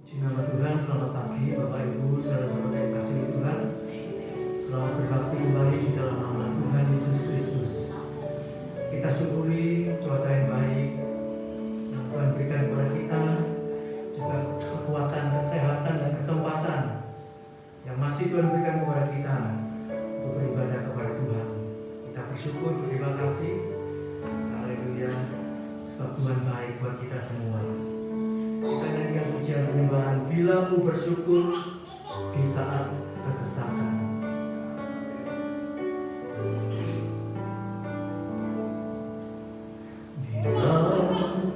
Nama Tuhan, selamat pagi Bapak Ibu, saudara-saudara yang kasih Tuhan. Selamat berbakti kembali di dalam nama Tuhan Yesus Kristus. Kita syukuri cuaca yang baik yang Tuhan berikan kepada kita, juga kekuatan, kesehatan, dan kesempatan yang masih Tuhan berikan kepada kita untuk beribadah kepada Tuhan. Kita bersyukur, berterima kasih. Haleluya, sebab Tuhan baik buat kita semua. Kita nyanyikan pujian penyembahan bila ku bersyukur di saat kesesakan. Bila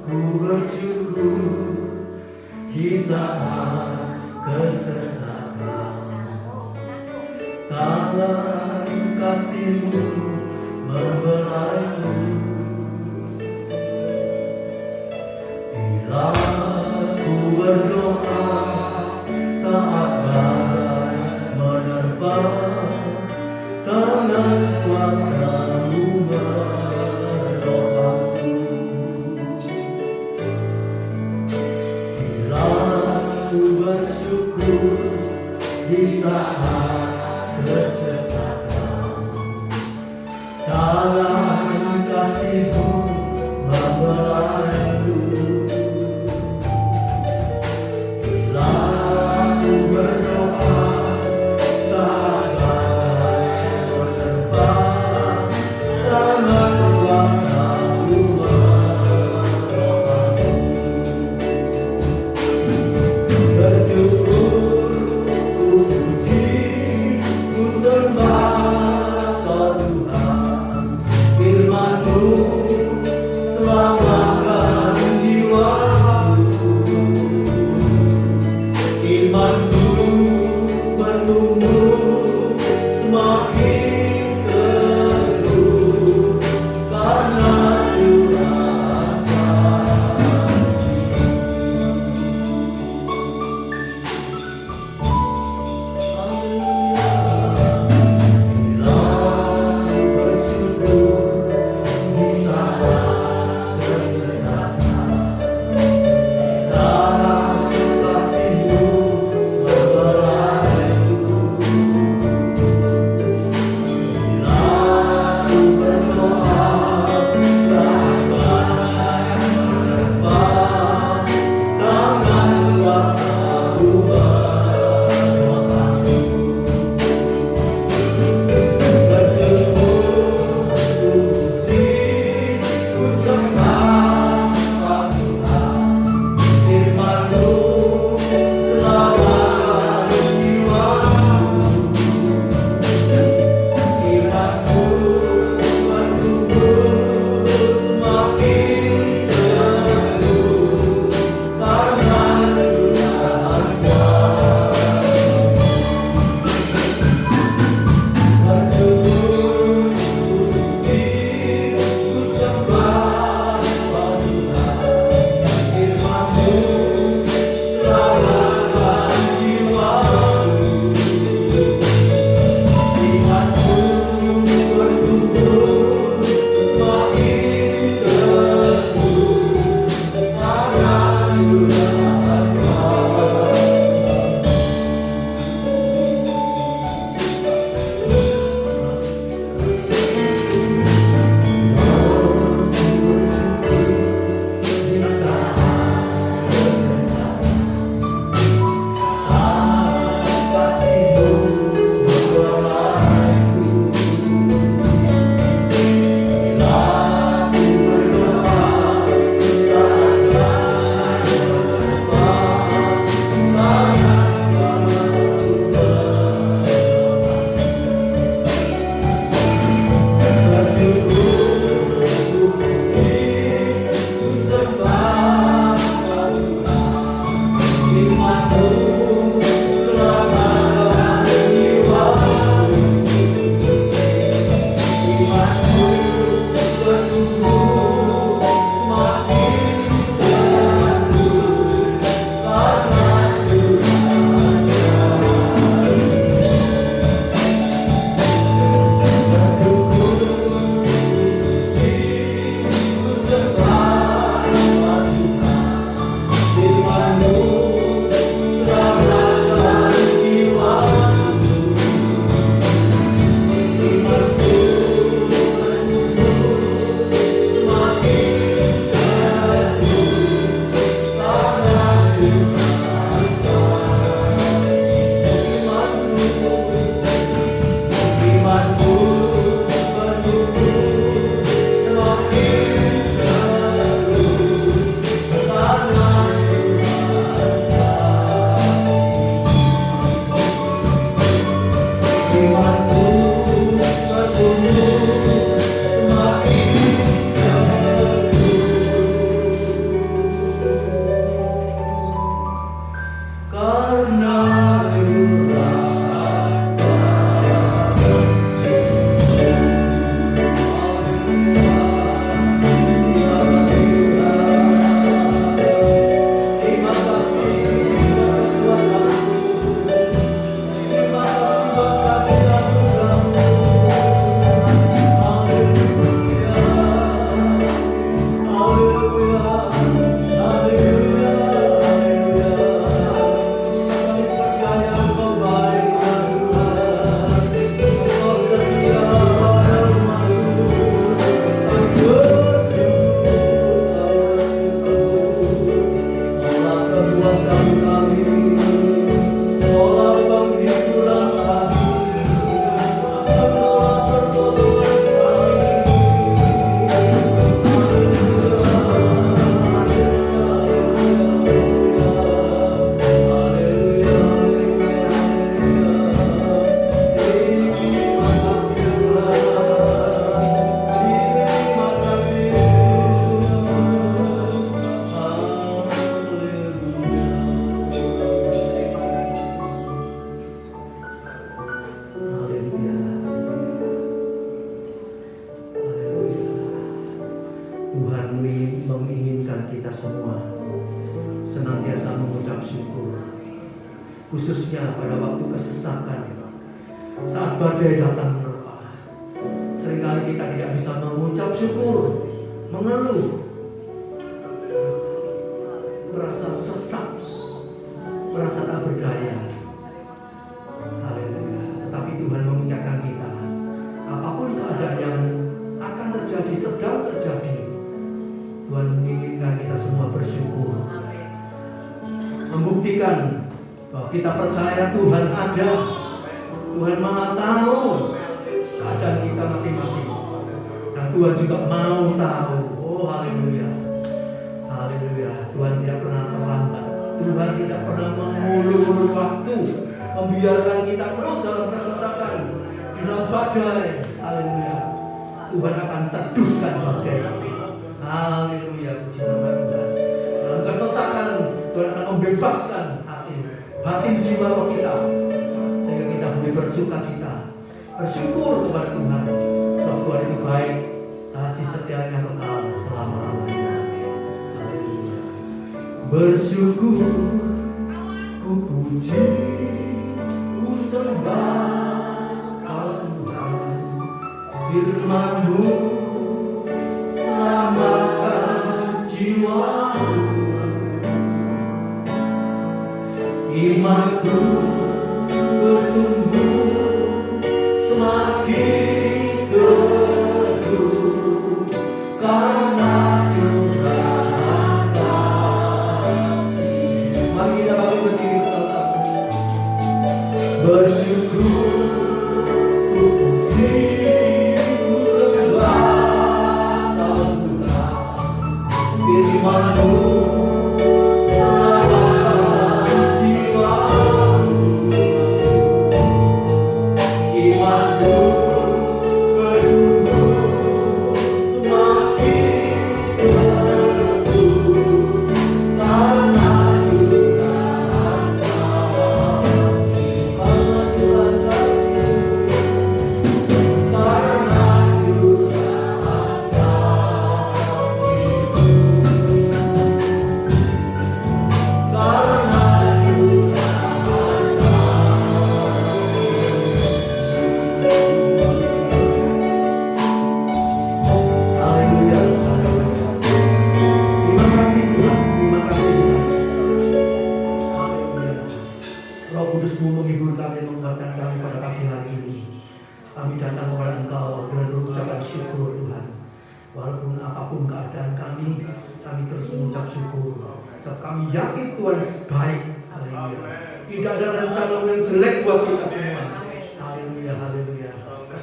ku bersyukur di saat kesesakan, tangan kasih-Mu membelaiku. Bila ku berdoa saat badai menerpa, tangan kuasa-Mu menolongku. Bila ku bersyukur di saat kesesakan, tangan kasih-Mu membelaiku. Bersyukur, ku puji, ku senantiasa mengucap syukur, khususnya pada waktu kesesakan, saat badai datang menerpa. Seringkali kita tidak bisa mengucap syukur, mengeluh, merasa sesak, merasa tak berdaya. Haleluya. Tetapi Tuhan mengingatkan kita, apapun keadaan yang akan terjadi, sedang terjadi, Tuhan menginginkan kita semua bersyukur, membuktikan bahwa kita percaya Tuhan ada, Tuhan Maha tahu keadaan kita masing-masing, dan Tuhan juga mau tahu. Oh haleluya, haleluya. Tuhan tidak pernah terlambat, Tuhan tidak pernah mengulur waktu, membiarkan kita terus dalam kesesakan, di dalam badai. Haleluya. Tuhan akan teduhkan badai. Haleluya, puji nama Tuhan. Dalam kesesakan Tuhan akan membebaskan hati, batin jiwa roh kita, sehingga kita boleh bersukacita, bersyukur kepada Tuhan. Sebab Tuhan itu baik, kasih setianya kekal selama-lamanya. Haleluya. Bersyukur, ku puji, ku sembah Tuhan. Firman-Mu selamatkan jiwaku. Imanku bertumbuh semakin teguh karena curahan kasih. Mari kita bangkit berdiri bersama. Bersyukur, ku puji, ku sembah Tuhan. Firman-Mu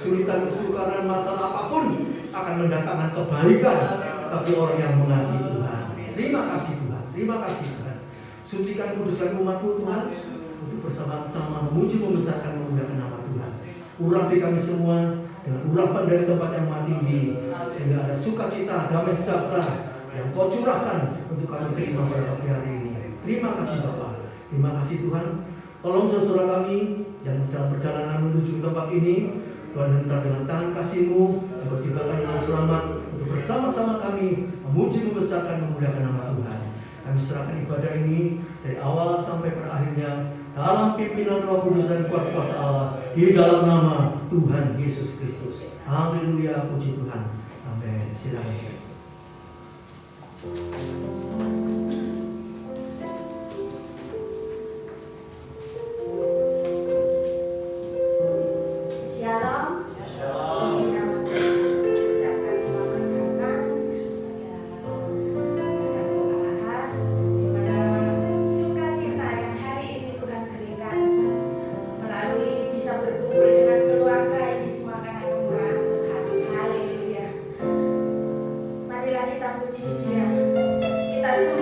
kesulitan-kesukaran, masalah apapun akan mendatangkan kebaikan bagi orang yang mengasihi Tuhan. Terima kasih Tuhan, terima kasih Tuhan. Sucikan, kuduskan umat-Mu Tuhan, untuk bersama-sama memuji, membesarkan, memuliakan nama Tuhan. Urapi kami semua dengan urapan dari tempat yang maha tinggi, sehingga ada sukacita, damai sejahtera yang Kau curahkan untuk kami terima pada pagi hari ini. Terima kasih Bapa, terima kasih Tuhan. Tolong saudara kami yang dalam perjalanan menuju tempat ini, Tuhan hentak dengan tangan kasih-Mu yang bertibakan dengan selamat untuk bersama-sama kami memuji, membesarkan, memuliakan nama Tuhan. Kami serahkan ibadah ini dari awal sampai pada akhirnya dalam pimpinan Roh Kudus dan kuat kuasa Allah, di dalam nama Tuhan Yesus Kristus. Haleluya, puji Tuhan. Amin. Silakan. Kita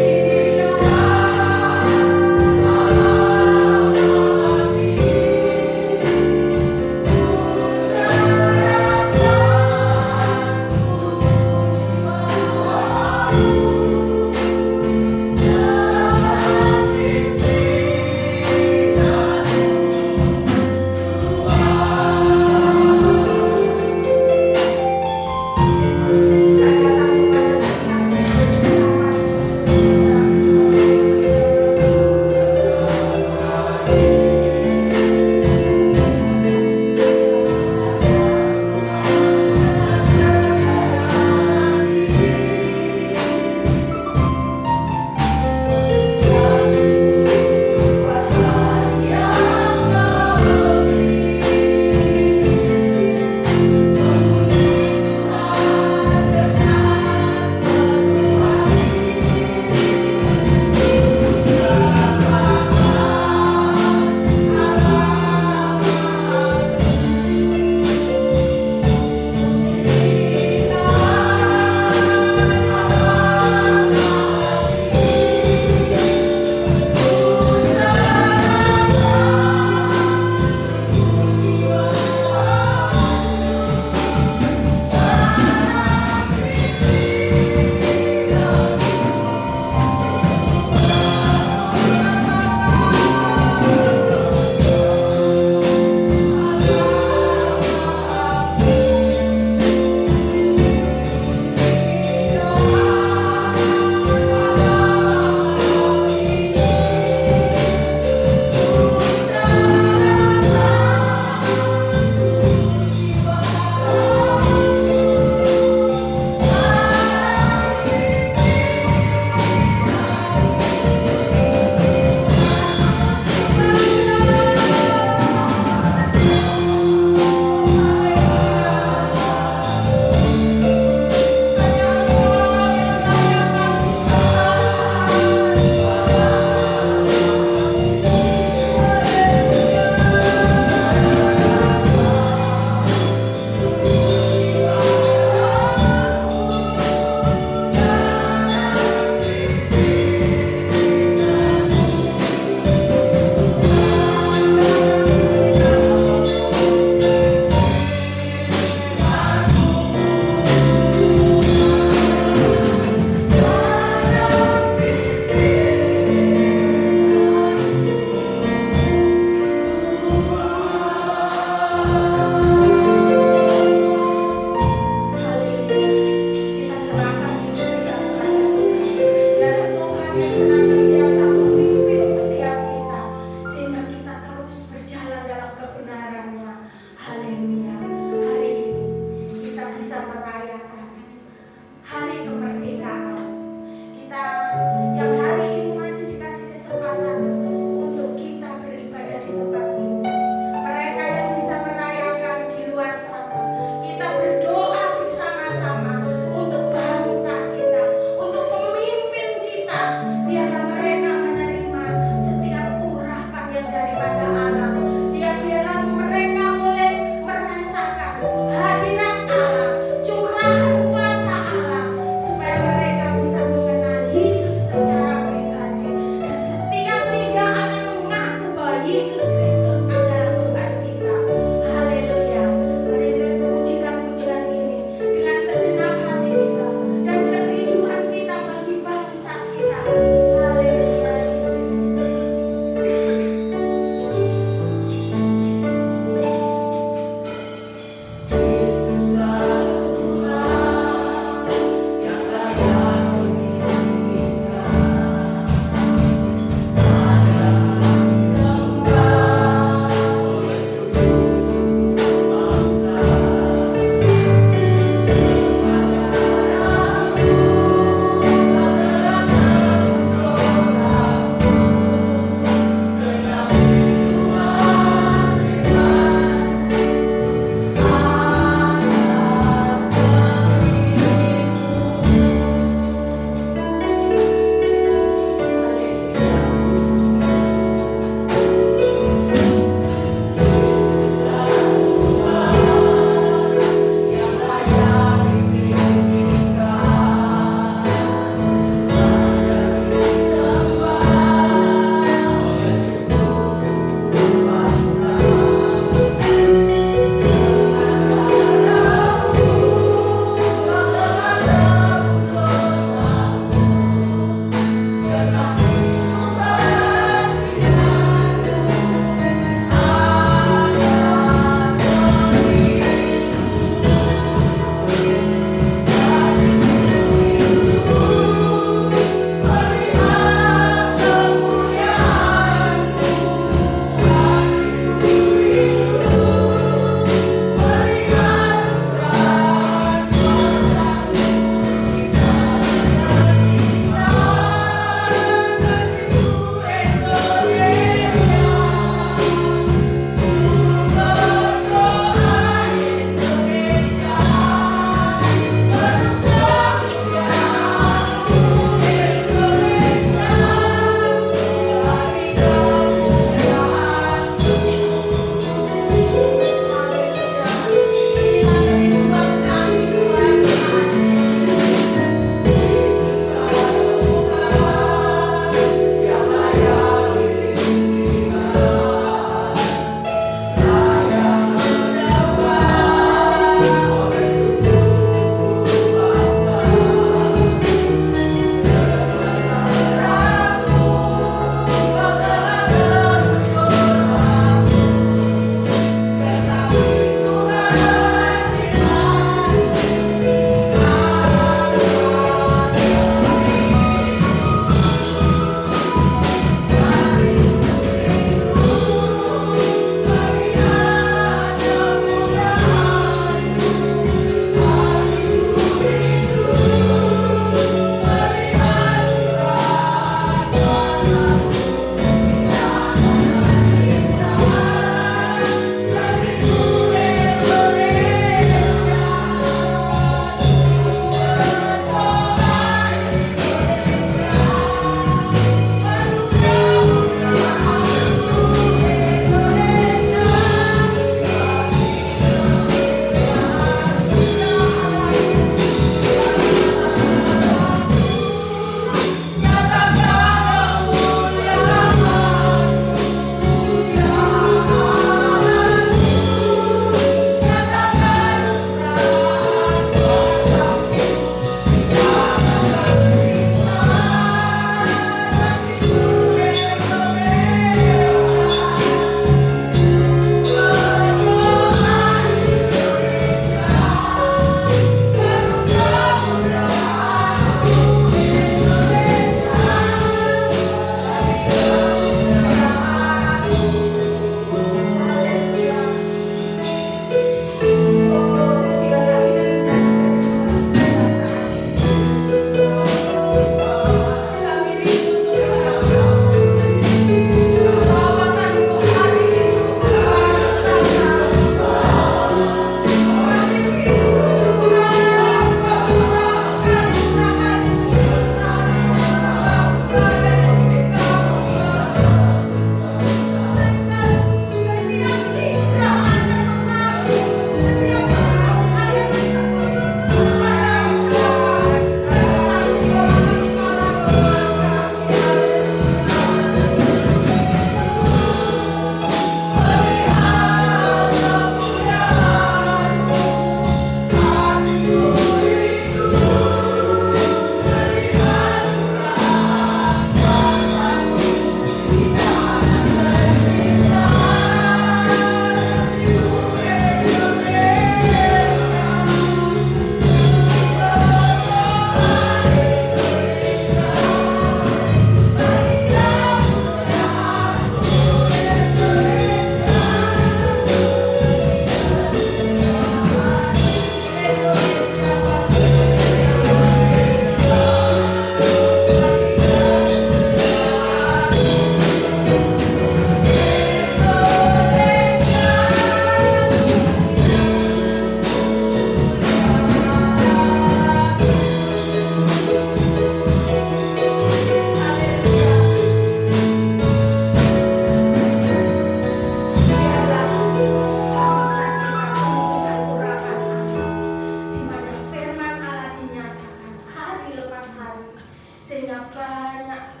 sehingga banyak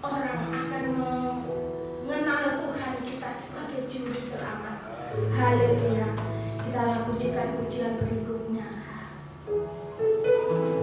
orang akan mengenal Tuhan kita sebagai Juru Selamat. Haleluya. Kita pujikan pujian berikutnya. Benar-benar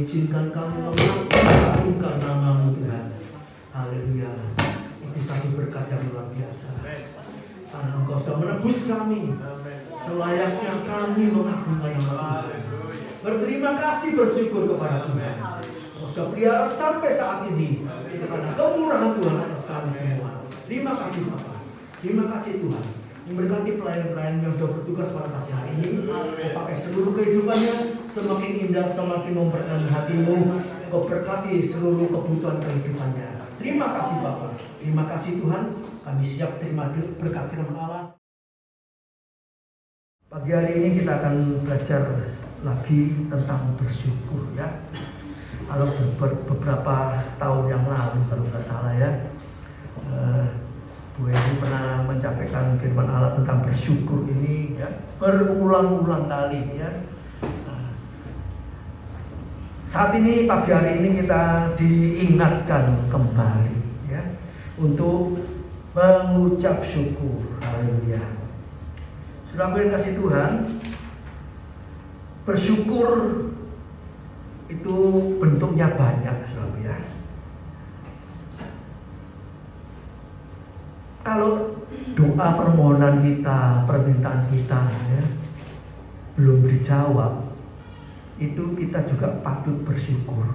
mengizinkan kami mengagungkan nama-Mu Tuhan. Haleluya. Itu satu berkat yang luar biasa. Karena Engkau sudah menebus kami. Selayaknya kami mengagungkan nama Tuhan. Berterima kasih, bersyukur kepada Tuhan. Engkau sudah pelihara sampai saat ini. Itu karena kemurahan Tuhan atas kami semua. Terima kasih Bapak. Terima kasih Tuhan. Memberkati pelayan-pelayan yang sudah bertugas pada pagi hari ini. Kau pakai seluruh kehidupannya semakin indah, semakin memberkati hatimu. Kau berkati seluruh kebutuhan kehidupannya. Terima kasih Bapak. Terima kasih Tuhan. Kami siap terima berkat firman Allah. Pagi hari ini kita akan belajar lagi tentang bersyukur ya. Kalau beberapa tahun yang lalu kalau nggak salah ya, Bu Edi pernah mencapai firman Allah tentang bersyukur ini ya, berulang-ulang kali ya. Saat ini pagi hari ini kita diingatkan kembali ya untuk mengucap syukur. Haleluya. Sudah aku yang kasih Tuhan, bersyukur itu bentuknya banyak, saudara ya. Kalau doa permohonan kita, permintaan kita ya, belum dijawab, itu kita juga patut bersyukur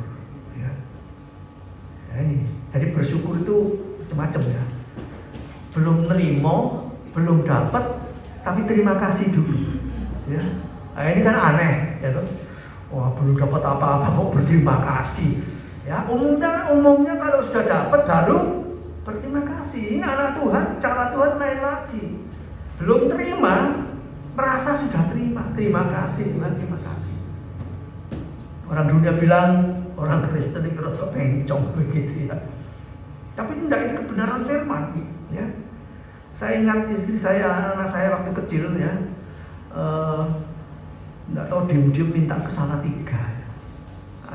ya. Ya ini, jadi bersyukur itu macam-macam ya. Belum nerimo, belum dapat, tapi terima kasih dulu ya. Nah, ini kan aneh ya tuh. Wah, belum dapat apa-apa kok berterima kasih ya. Umumnya kalau sudah dapat baru berterima kasih. Ini anak Tuhan, cara Tuhan lain lagi. Belum terima, merasa sudah terima. Terima kasih Tuhan, terima kasih. Orang dunia bilang orang Kristen itu rasa bencong begitu ya. Tapi tidak, ini kebenaran firman ya. Saya ingat istri saya, anak saya waktu kecil ya, tidak tahu diem-diem minta ke Salatiga ya.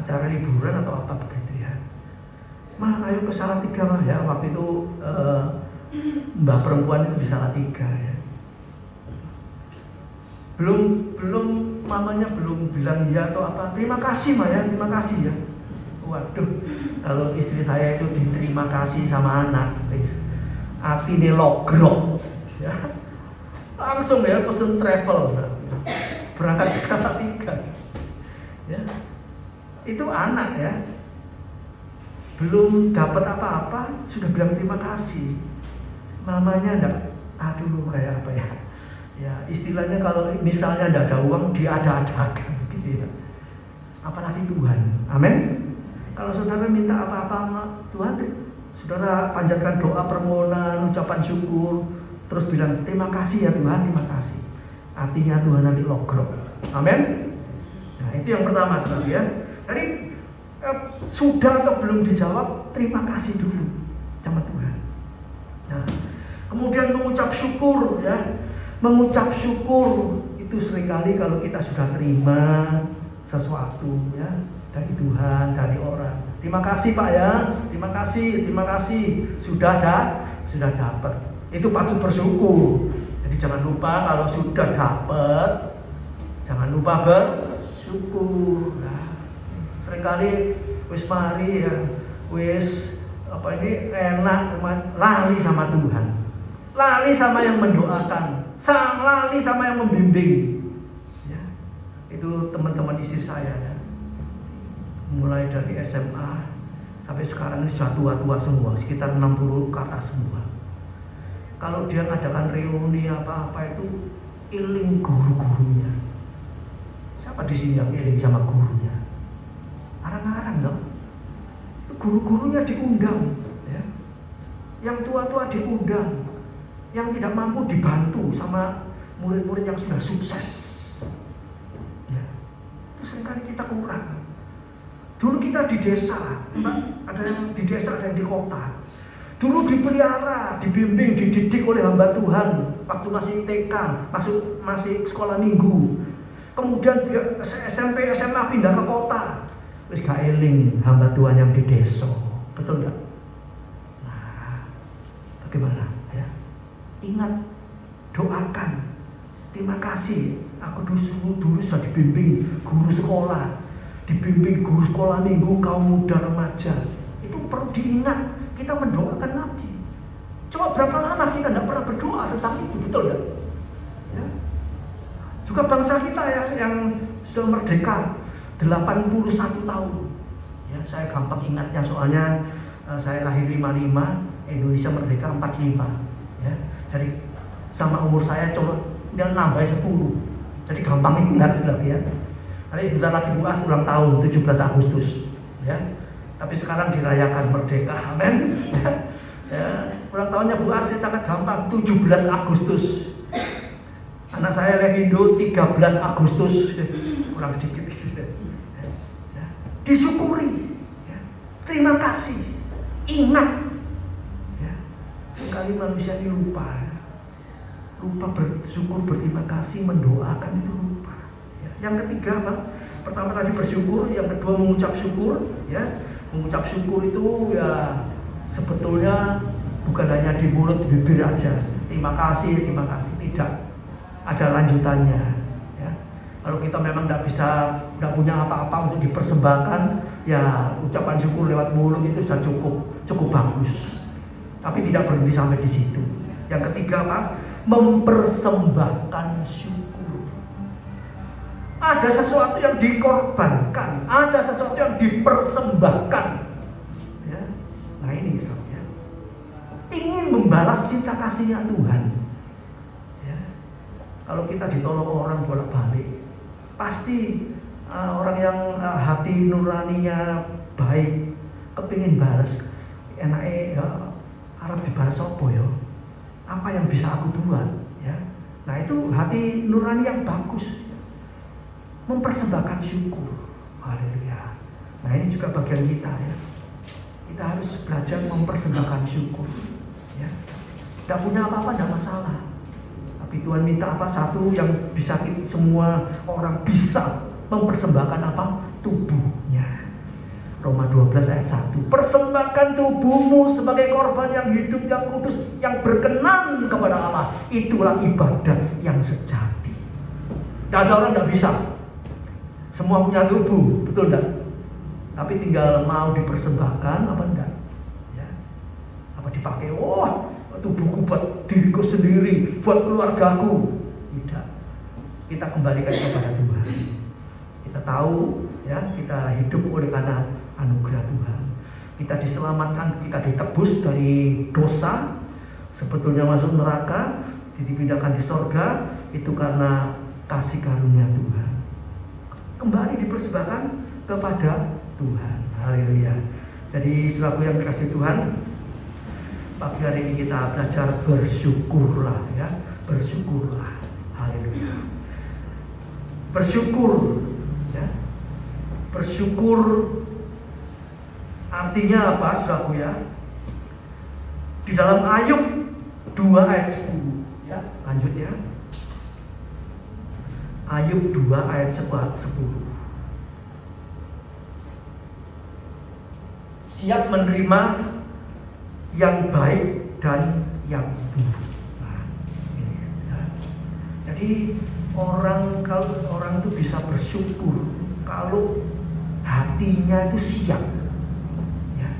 Acara liburan atau apa begitu ya. Ma, ayo ke Salatiga mah ya. Waktu itu mbah perempuan itu di Salatiga ya. Belum mamanya belum bilang iya atau apa. Terima kasih ma ya, terima kasih ya. Waduh, kalau istri saya itu diterima kasih sama anak, hati ini logrok ya. Langsung ya pesen travel berangkat ke Salatiga ya. Itu anak ya, belum dapat apa-apa sudah bilang terima kasih. Mamanya enggak, aduh kayak apa ya. Ya istilahnya kalau misalnya enggak ada uang diada-adakan gitu ya. Apalagi Tuhan. Amin. Kalau saudara minta apa-apa sama Tuhan, saudara panjatkan doa permohonan, ucapan syukur, terus bilang terima kasih ya Tuhan, terima kasih. Artinya Tuhan nanti logrok. Amin. Nah itu yang pertama saudara ya. Jadi sudah atau belum dijawab, terima kasih dulu sama Tuhan. Nah, kemudian mengucap syukur ya. Mengucap syukur itu seringkali kalau kita sudah terima sesuatu ya dari Tuhan, dari orang. Terima kasih Pak ya, terima kasih sudah dapat. Itu patut bersyukur. Jadi jangan lupa kalau sudah dapat Jangan lupa bersyukur. Nah, seringkali wis mari ya, wis enak, lali sama Tuhan, lali sama yang mendoakan, lali sama yang membimbing. Ya, itu teman-teman istri saya ya, mulai dari SMA sampai sekarang ini sudah tua-tua semua, sekitar 60 ke atas semua. Kalau dia ngadakan reuni apa-apa itu iling guru-gurunya. Siapa di sini yang iling sama gurunya? Arang-arang dong. Guru-gurunya diundang, ya. Yang tua-tua diundang, yang tidak mampu dibantu sama murid-murid yang sudah sukses. Ya. Itu seringkali kita kurang. Dulu kita di desa, ada yang di desa, ada yang di kota. Dulu dipelihara, dibimbing, dididik oleh hamba Tuhan waktu masih TK, masih sekolah minggu. Kemudian dia SMP, SMA pindah ke kota. Wis gak eling hamba Tuhan yang di desa. Betul enggak? Nah, bagaimana ya? Ingat, doakan. Terima kasih. Aku dulu sudah dibimbing guru sekolah, dibimbing guru sekolah minggu, kaum muda, remaja. Itu perlu diingat. Kita mendoakan lagi. Coba berapa lama kita tidak pernah berdoa tentang itu, betul enggak? Ya. Juga bangsa kita ya yang sudah merdeka 81 tahun. Ya, saya gampang ingatnya soalnya saya lahir 55, Indonesia merdeka 45. Ya. Jadi sama umur saya cuma dia nambah 10. Jadi gampang ingat sudah ya. Nanti sebentar lagi Bu As ulang tahun 17 Agustus. Ya. Tapi sekarang dirayakan merdeka, amin. Ya, ulang tahunnya Bu As sangat gampang, 17 Agustus. Anak saya Levindo 13 Agustus, kurang sedikit. Ya. Disyukuri, ya. Terima kasih, ingat. Ya. Sekali manusia ini lupa bersyukur, berterima kasih, mendoakan itu lupa. Ya. Yang ketiga, Pak, pertama tadi bersyukur, yang kedua mengucap syukur, ya. Mengucap syukur itu ya sebetulnya bukan hanya di mulut, di bibir aja. Terima kasih, tidak. Ada lanjutannya. Ya. Kalau kita memang tidak punya apa-apa untuk dipersembahkan, ya ucapan syukur lewat mulut itu sudah cukup bagus. Tapi tidak berhenti sampai di situ. Yang ketiga, Pak, mempersembahkan syukur. Ada sesuatu yang dikorbankan, ada sesuatu yang dipersembahkan. Ya. Nah ini ya. Ingin membalas cinta kasihnya Tuhan. Ya. Kalau kita ditolong orang bolak-balik, pasti orang yang hati nuraninya baik, kepingin balas. Enaknya ya, harap dibalas apa ya? Apa yang bisa aku buat? Ya. Nah itu hati nurani yang bagus. Mempersembahkan syukur. Haleluya. Nah ini juga bagian kita ya. Kita harus belajar mempersembahkan syukur ya. Tidak punya apa-apa tidak masalah. Tapi Tuhan minta apa? Satu yang bisa semua orang bisa mempersembahkan apa? Tubuhnya. Roma 12 ayat 1. Persembahkan tubuhmu sebagai korban yang hidup, yang kudus, yang berkenan kepada Allah. Itulah ibadah yang sejati. Tidak ada orang tidak bisa. Semua punya tubuh, betul enggak? Tapi tinggal mau dipersembahkan apa enggak? Ya. Apa dipakai? Wah, tubuhku buat diriku sendiri, buat keluargaku. Tidak. Kita kembalikan kepada Tuhan. Kita tahu, ya, kita hidup oleh karena anugerah Tuhan. Kita diselamatkan, kita ditebus dari dosa. Sebetulnya masuk neraka, dipindahkan di sorga, itu karena kasih karunia Tuhan. Kembali dipersembahkan kepada Tuhan. Haleluya. Jadi saudaraku yang dikasihi Tuhan, pagi hari ini kita belajar bersyukurlah ya, bersyukurlah. Haleluya. Bersyukur ya. Bersyukur artinya apa saudaraku ya? Di dalam Ayub 2 ayat 10 ya, lanjut ya. Ayub 2 ayat 10. Siap menerima yang baik dan yang buruk. Nah, ini ya. Jadi Kalau orang itu bisa bersyukur kalau hatinya itu siap, ya.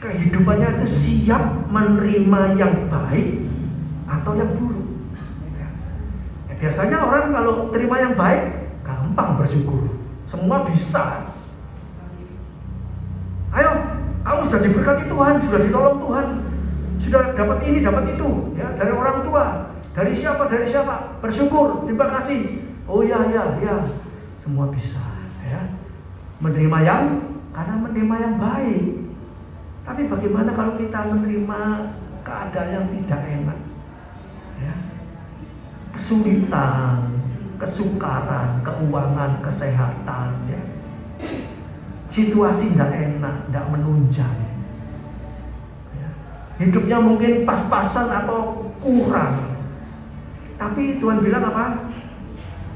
Kehidupannya itu siap menerima yang baik atau yang buruk. Ya. Biasanya orang kalau terima yang baik gampang bersyukur, semua bisa. Ayo, kamu sudah diberkati Tuhan, sudah ditolong Tuhan, sudah dapat ini, dapat itu, ya, dari orang tua, dari siapa, bersyukur, terima kasih. Oh ya, semua bisa, ya. Karena menerima yang baik. Tapi bagaimana kalau kita menerima keadaan yang tidak enak, ya? Kesulitan, kesukaran, keuangan, kesehatan, ya. Situasi tidak enak, tidak menunjang, ya. Hidupnya mungkin pas-pasan atau kurang. Tapi Tuhan bilang apa?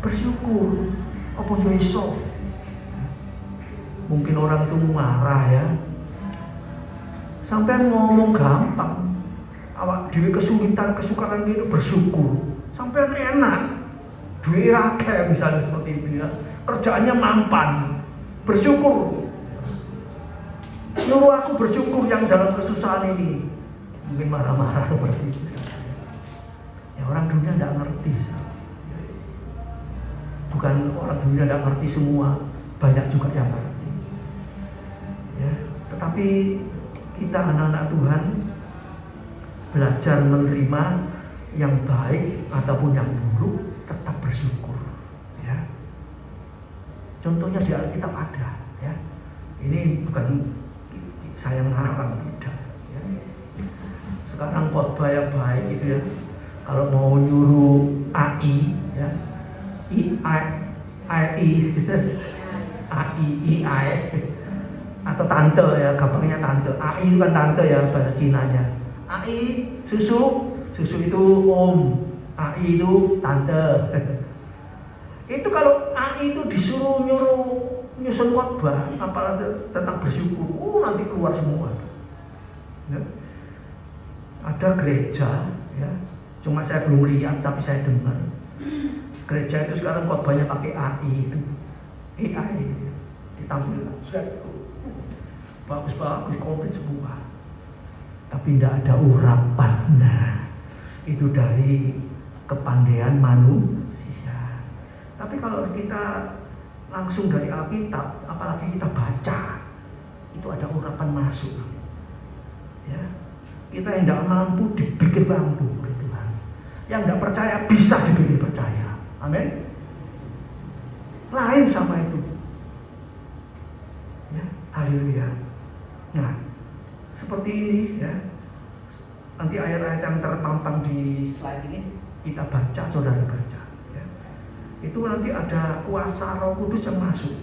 Bersyukur. Apa yo iso? Mungkin orang itu marah, ya. Sampai ngomong gampang. Awak dhewe kesulitan, kesukaran gitu bersyukur. Sampai enak. Duit akeh misalnya seperti itu, ya. Kerjaannya mampan. Bersyukur. Nyuruh aku bersyukur yang dalam kesusahan ini. Mungkin marah-marah seperti itu. Ya, orang dunia tidak ngerti. Bukan orang dunia tidak ngerti semua, banyak juga yang ngerti. Ya, tetapi kita anak-anak Tuhan belajar menerima yang baik ataupun yang buruk, tetap bersyukur. Ya. Contohnya di Alkitab ada. Ya. Ini bukan saya ngarang, tidak. Ya. Sekarang khotbah yang baik itu, ya. Kalau mau nyuruh AI, ya. AI atau tante, ya, gampangnya tante. AI itu kan tante, ya, bahasa Cinanya. AI susu itu om, AI itu tante. Itu kalau AI itu disuruh nyusun khotbah apalagi tentang bersyukur, nanti keluar semua. Ya. Ada gereja, ya, cuma saya belum lihat tapi saya dengar. Gereja itu sekarang khotbahnya pakai AI itu, AI ditampilkan, bagus, komplit semua. Tapi tidak ada urapan. Nah, itu dari kepandaian manusia. Tapi kalau kita langsung dari Alkitab, apalagi kita baca, itu ada urapan masuk. Ya, kita yang tidak mampu dibikin mampu oleh Tuhan. Yang tidak percaya bisa dibikin percaya. Amin. Lain sama itu. Ya, haleluya. Nah, seperti ini, ya. Nanti ayat-ayat yang terpampang di slide ini kita baca, saudara baca. Ya. Itu nanti ada kuasa Roh Kudus yang masuk,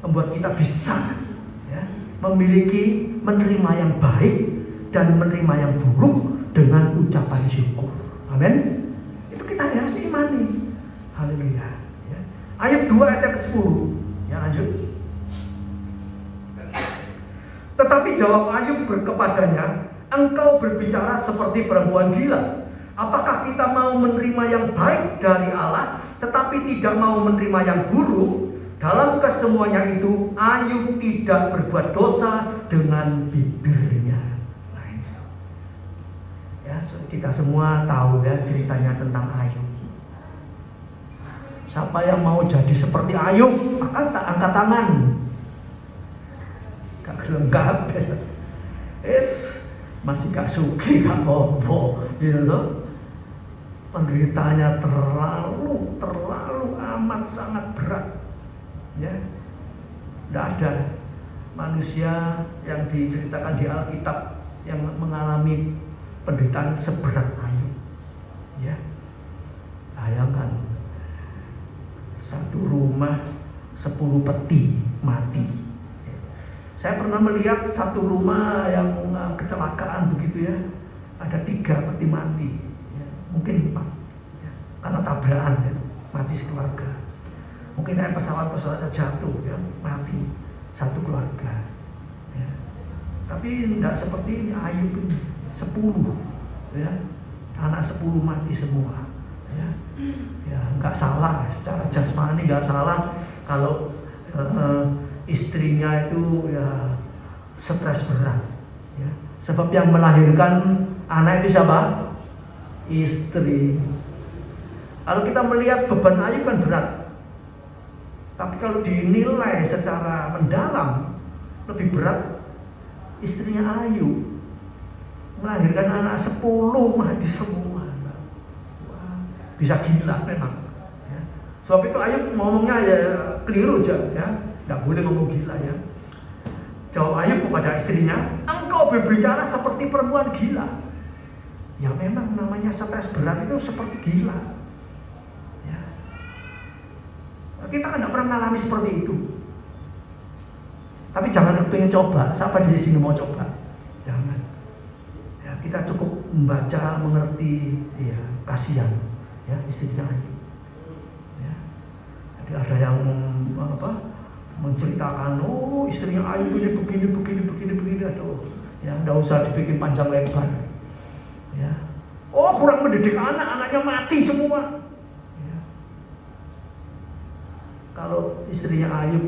membuat kita bisa, ya, menerima yang baik dan menerima yang buruk dengan ucapan syukur. Amin. Itu kita harus imani. Haleluya. Ya. Ayat 2 ayat 10. Ya, lanjut. Tetapi jawab Ayub kepadanya, engkau berbicara seperti perempuan gila. Apakah kita mau menerima yang baik dari Allah, tetapi tidak mau menerima yang buruk? Dalam kesemuanya itu, Ayub tidak berbuat dosa dengan bibirnya. Nah, ya, kita semua tahu, ya, ceritanya tentang Ayub. Siapa yang mau jadi seperti Ayub, maka tak angkat tangan. Gak gelengkap, masih gak suki, gak apa-apa, gitu loh. Penderitanya terlalu amat sangat berat, ya. Tidak ada manusia yang diceritakan di Alkitab yang mengalami penderitaan seberat Ayub, ya. Bayangkan, satu rumah 10 peti mati. Saya pernah melihat satu rumah yang kecelakaan begitu, ya. Ada 3 peti mati, ya. Mungkin 4, ya. Karena tabrakan, ya. Mati sekeluarga. Mungkin ada pesawat-pesawat jatuh, ya. Mati satu keluarga, ya. Tapi tidak seperti ini Ayub ini 10, ya. Anak 10 mati semua. Ya nggak salah secara jasmani, nggak salah kalau istrinya itu ya stres berat. Ya. Sebab yang melahirkan anak itu siapa? Istri. Kalau kita melihat beban Ayub kan berat, tapi kalau dinilai secara mendalam lebih berat istrinya Ayub. Melahirkan anak 10 mati semua. Wah, bisa gila memang. Ya. Sebab itu Ayub ngomongnya ya keliru aja, ya, nggak boleh ngomong gila ya. Jawab Ayub kepada istrinya, engkau berbicara seperti perempuan gila. Ya memang namanya stres berat itu seperti gila. Ya. Kita kan nggak pernah mengalami seperti itu. Tapi jangan pengen coba. Siapa di sini mau coba? Jangan. Ya, kita cukup membaca, mengerti, ya kasihan, ya istrinya Ayub. Ya. Jadi ada yang menceritakan, oh istrinya Ayub ini begini, aduh, ya nggak usah dibikin panjang lebar. Ya. Oh kurang mendidik anaknya mati semua. Ya. Kalau istrinya Ayub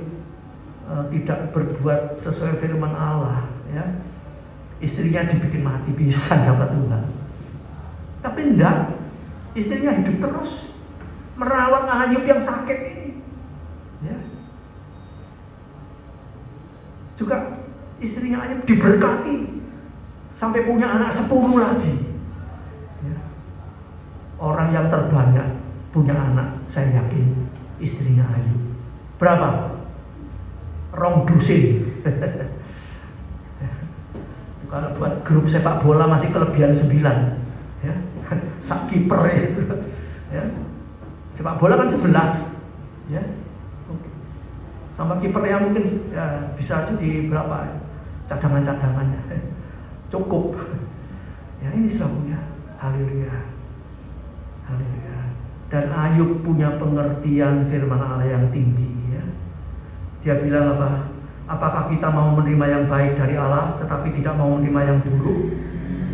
tidak berbuat sesuai firman Allah, ya, istrinya dibikin mati bisa dapat Tuhan. Tapi enggak, istrinya hidup terus merawat Ayub yang sakit ini. Ya. Juga istrinya Ayub diberkati sampai punya anak 10 lagi. Ya. Orang yang terbanyak punya anak, saya yakin istrinya Ayub. Berapa? Rong dusin. Kalau buat grup sepak bola masih kelebihan 9, ya. Sak kiper itu, ya. Sepak bola kan 11, ya. Sama kiper yang mungkin ya, bisa aja di berapa cadangan-cadangannya. Cukup. Ya ini selalunya. Haleluya. Haleluya. Dan Ayub punya pengertian firman Allah yang tinggi, ya. Dia bilang apa? Apakah kita mau menerima yang baik dari Allah tetapi tidak mau menerima yang buruk?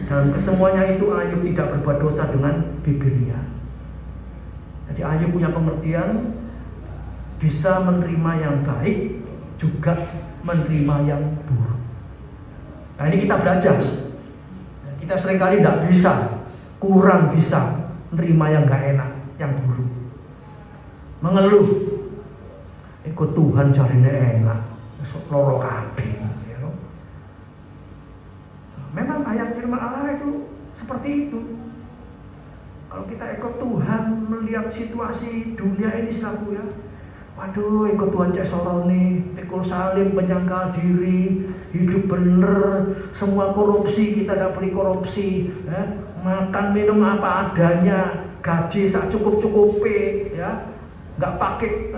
Dan kesemuanya itu Ayub tidak berbuat dosa dengan bibirnya. Jadi Ayub punya pengertian bisa menerima yang baik juga menerima yang buruk. Nah ini kita belajar. Kita seringkali tidak bisa, kurang bisa menerima yang gak enak, yang buruk. Mengeluh, ikut Tuhan jarine enak, loro kabeh. Memang ayat firman Allah itu seperti itu. Kalau kita ikut Tuhan, melihat situasi dunia ini selalu ya, waduh ikut Tuhan cek sorone, pikul salim, menyangkal diri, hidup bener, semua korupsi kita tidak boleh korupsi, ya. Makan minum apa adanya, gaji sak cukup-cukupi, ya, nggak pakai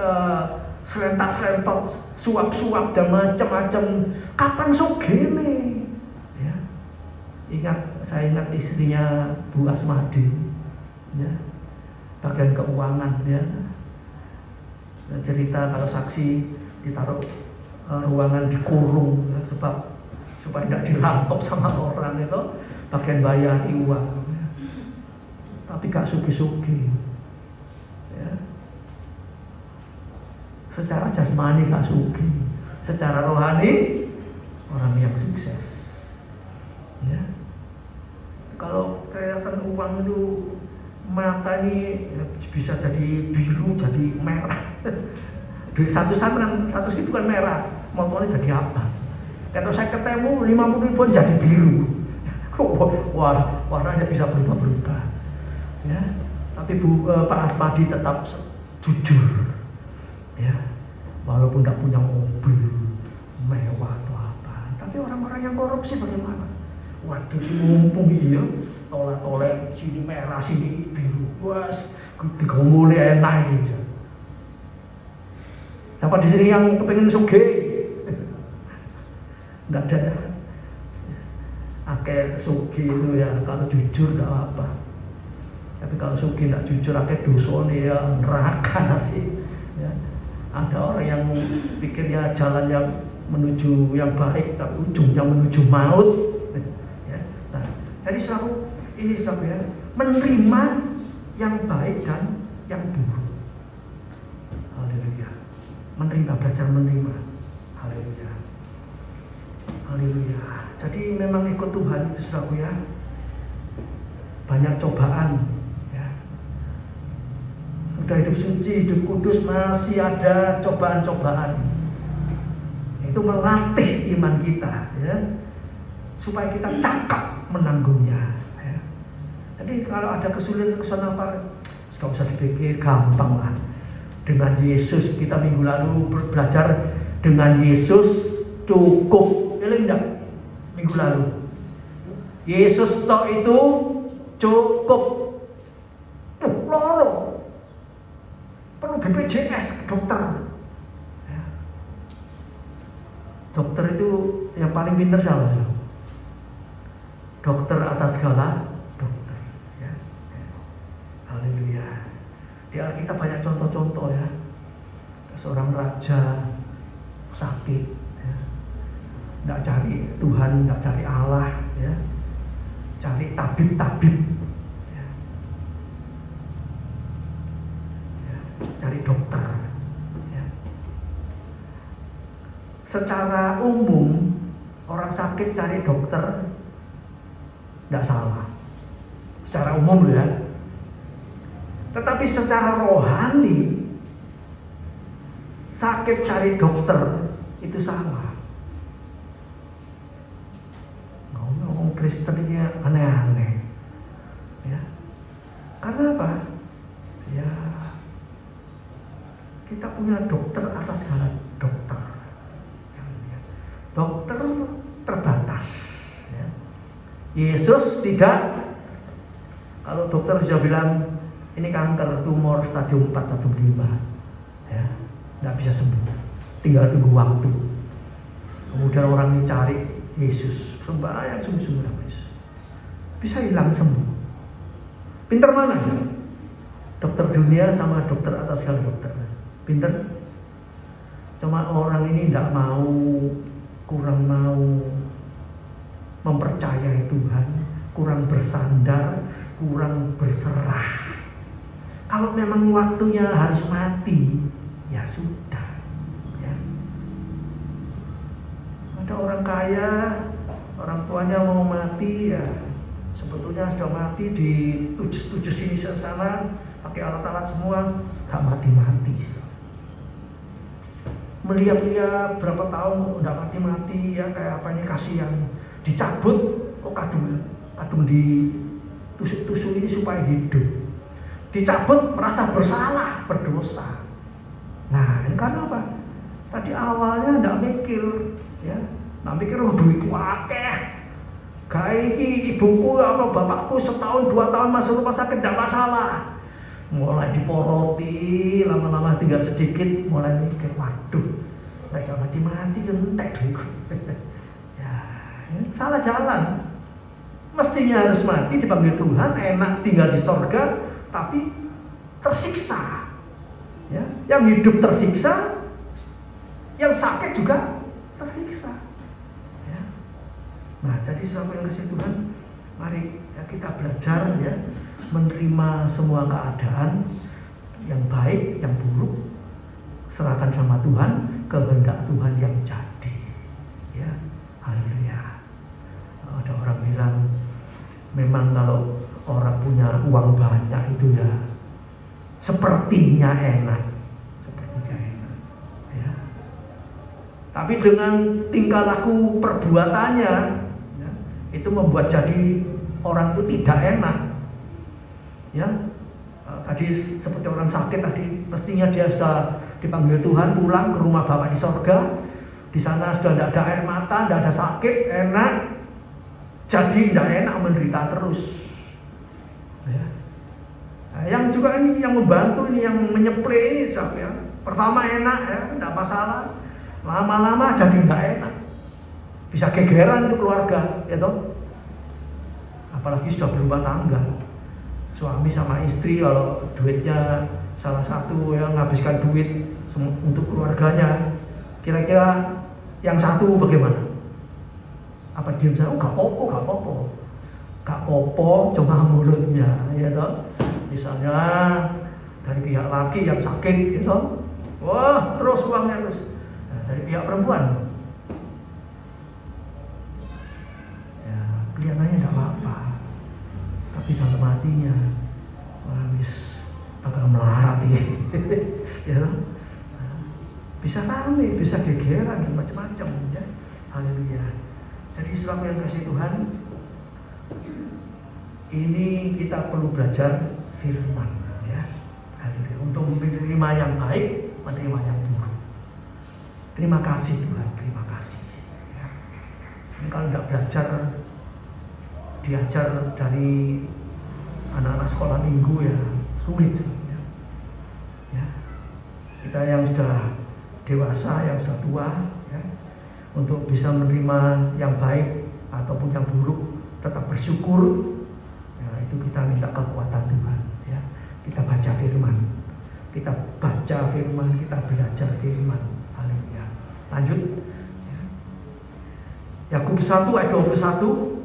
serentak-serentak, suap-suap dan macam-macam. Kapan sugene? Ya. Saya ingat istrinya Bu Asmadi, ya, bagian keuangan, ya. Cerita kalau saksi ditaruh ruangan dikurung, ya, sebab supaya tidak dirampok sama orang itu bagian bayar uang, ya. Tapi gak sugi-sugi, ya. Secara jasmani gak sugi, secara rohani orang yang sukses, ya. Kalau kelihatan uang itu mata ini bisa jadi biru, jadi merah. Duit 100 itu kan merah, motornya jadi apa? Kalau saya ketemu 50 pun jadi biru. Wah, warnanya bisa berubah-berubah. Ya, tapi Pak Asmadi tetap jujur. Ya, walaupun tidak punya mobil mewah atau apa. Tapi orang-orang yang korupsi bagaimana? Waduh, mumpung gitu ya. Tolak-tolak sini merah, sini biru. Wah, digomoli enak gitu. Siapa di sini yang kepengen sugih? Enggak ada. Akeh sugih itu ya kalau jujur enggak apa-apa. Tapi kalau sugih enggak jujur akeh dosane ya neraka nanti. Ya. Ada orang yang pikirnya jalan yang menuju yang baik tapi ujungnya menuju maut. Ya. Nah, jadi selalu ini selalu ya menerima yang baik dan yang buruk. Haleluya. Menerima, belajar menerima. Haleluya. Haleluya. Jadi memang ikut Tuhan itu saudaraku ya, banyak cobaan ya. Udah hidup suci, hidup kudus, masih ada cobaan-cobaan. Itu melatih iman kita ya, supaya kita cakap menanggungnya ya. Jadi kalau ada kesulitan apa, gak usah dipikir, gampang lah. Dengan Yesus, kita minggu lalu belajar dengan Yesus cukup. Enggak? Minggu lalu Yesus tok itu cukup. Loro perlu BPJS, dokter ya. Dokter itu yang paling pintar siapa? Dokter atas segala dokter ya. Haleluya. Di Alkitab banyak contoh-contoh ya. Seorang raja sakit ya. Nggak cari Tuhan, nggak cari Allah ya. Cari tabib-tabib ya. Ya, cari dokter ya. Secara umum orang sakit cari dokter nggak salah secara umum ya. Tetapi secara rohani sakit cari dokter itu salah. Ngomong Kristen ini aneh-aneh ya. Karena apa? Ya kita punya dokter atas segala dokter. Dokter terbatas ya. Yesus tidak. Kalau dokter sudah bilang ini kanker tumor stadium 4 stadium 5 ya, nggak bisa sembuh, tinggal tunggu waktu. Kemudian orang ini cari Yesus, sembahyang sungguh-sungguh sama Yesus, bisa hilang sembuh. Pinter mana ya? Dokter dunia sama dokter atas segala dokter, pinter. Cuma orang ini nggak mau, kurang mau mempercayai Tuhan, kurang bersandar, kurang berserah. Kalau memang waktunya harus mati, ya sudah ya. Ada orang kaya, orang tuanya mau mati ya, sebetulnya sudah mati di tujuh sini sana, pakai alat-alat semua, tak mati-mati. Melihat-lihat berapa tahun udah mati-mati ya, kayak apa ini, kasihan. Dicabut, kok kadung di tusuk-tusuk ini supaya hidup. Dicabut merasa bersalah, berdosa. Nah, ini karena apa? Tadi awalnya enggak mikir, ya. Enggak mikir duitku akeh. Kayak iki ibuku apa bapakku setahun 2 tahun masuk rumah sakit enggak masalah. Mulai diporoti, lama-lama tinggal sedikit, mulai mikir, waduh, enggak mati-mati entek duitku. Ya, salah jalan. Mestinya harus mati dipanggil Tuhan, enak tinggal di sorga, tapi tersiksa ya. Yang hidup tersiksa, yang sakit juga tersiksa ya. Nah, jadi siapa yang kasih Tuhan, mari ya, kita belajar ya, menerima semua keadaan yang baik, yang buruk, serahkan sama Tuhan, kehendak Tuhan yang jadi ya. Haleluya. Ada orang bilang, memang kalau orang punya uang banyak itu ya sepertinya enak ya. Tapi dengan tingkah laku perbuatannya ya, itu membuat jadi orang itu tidak enak ya. Tadi seperti orang sakit tadi, mestinya dia sudah dipanggil Tuhan pulang ke rumah Bapa di sorga. Di sana sudah tidak ada air mata, tidak ada sakit, enak. Jadi tidak enak, menderita terus ya. Nah, yang juga ini yang membantu ini, yang menyepleh ini siapa ya? Pertama enak ya, tidak masalah. Lama-lama jadi tidak enak, bisa gegeran untuk keluarga ya toh. Apalagi sudah berumah tangga, suami sama istri, kalau duitnya salah satu yang menghabiskan duit untuk keluarganya, kira-kira yang satu bagaimana? Apa diam saja? Oh, gak apa-apa, cuma mulutnya, ya toh. Misalnya dari pihak laki yang sakit gitu, wah terus uangnya terus. Nah, dari pihak perempuan, ya kelihatannya tidak apa-apa, tapi dalam hatinya, wah bakal melarat ya. Bisa rame, bisa gegeran, macam-macam ya. Haleluya. Jadi selama yang kasih Tuhan, ini kita perlu belajar firman ya. Haleluya. Untuk menerima yang baik, menerima yang buruk. Terima kasih Tuhan, terima kasih ya. Ini kalau tidak belajar, diajar dari anak-anak sekolah minggu ya sulit ya. Ya. Kita yang sudah dewasa, yang sudah tua ya, untuk bisa menerima yang baik ataupun yang buruk, tetap bersyukur ya, itu kita minta kekuatan Tuhan ya. Kita baca firman, kita belajar firman. Haleluya. Lanjut ya. Yakobus 1 ayat 21.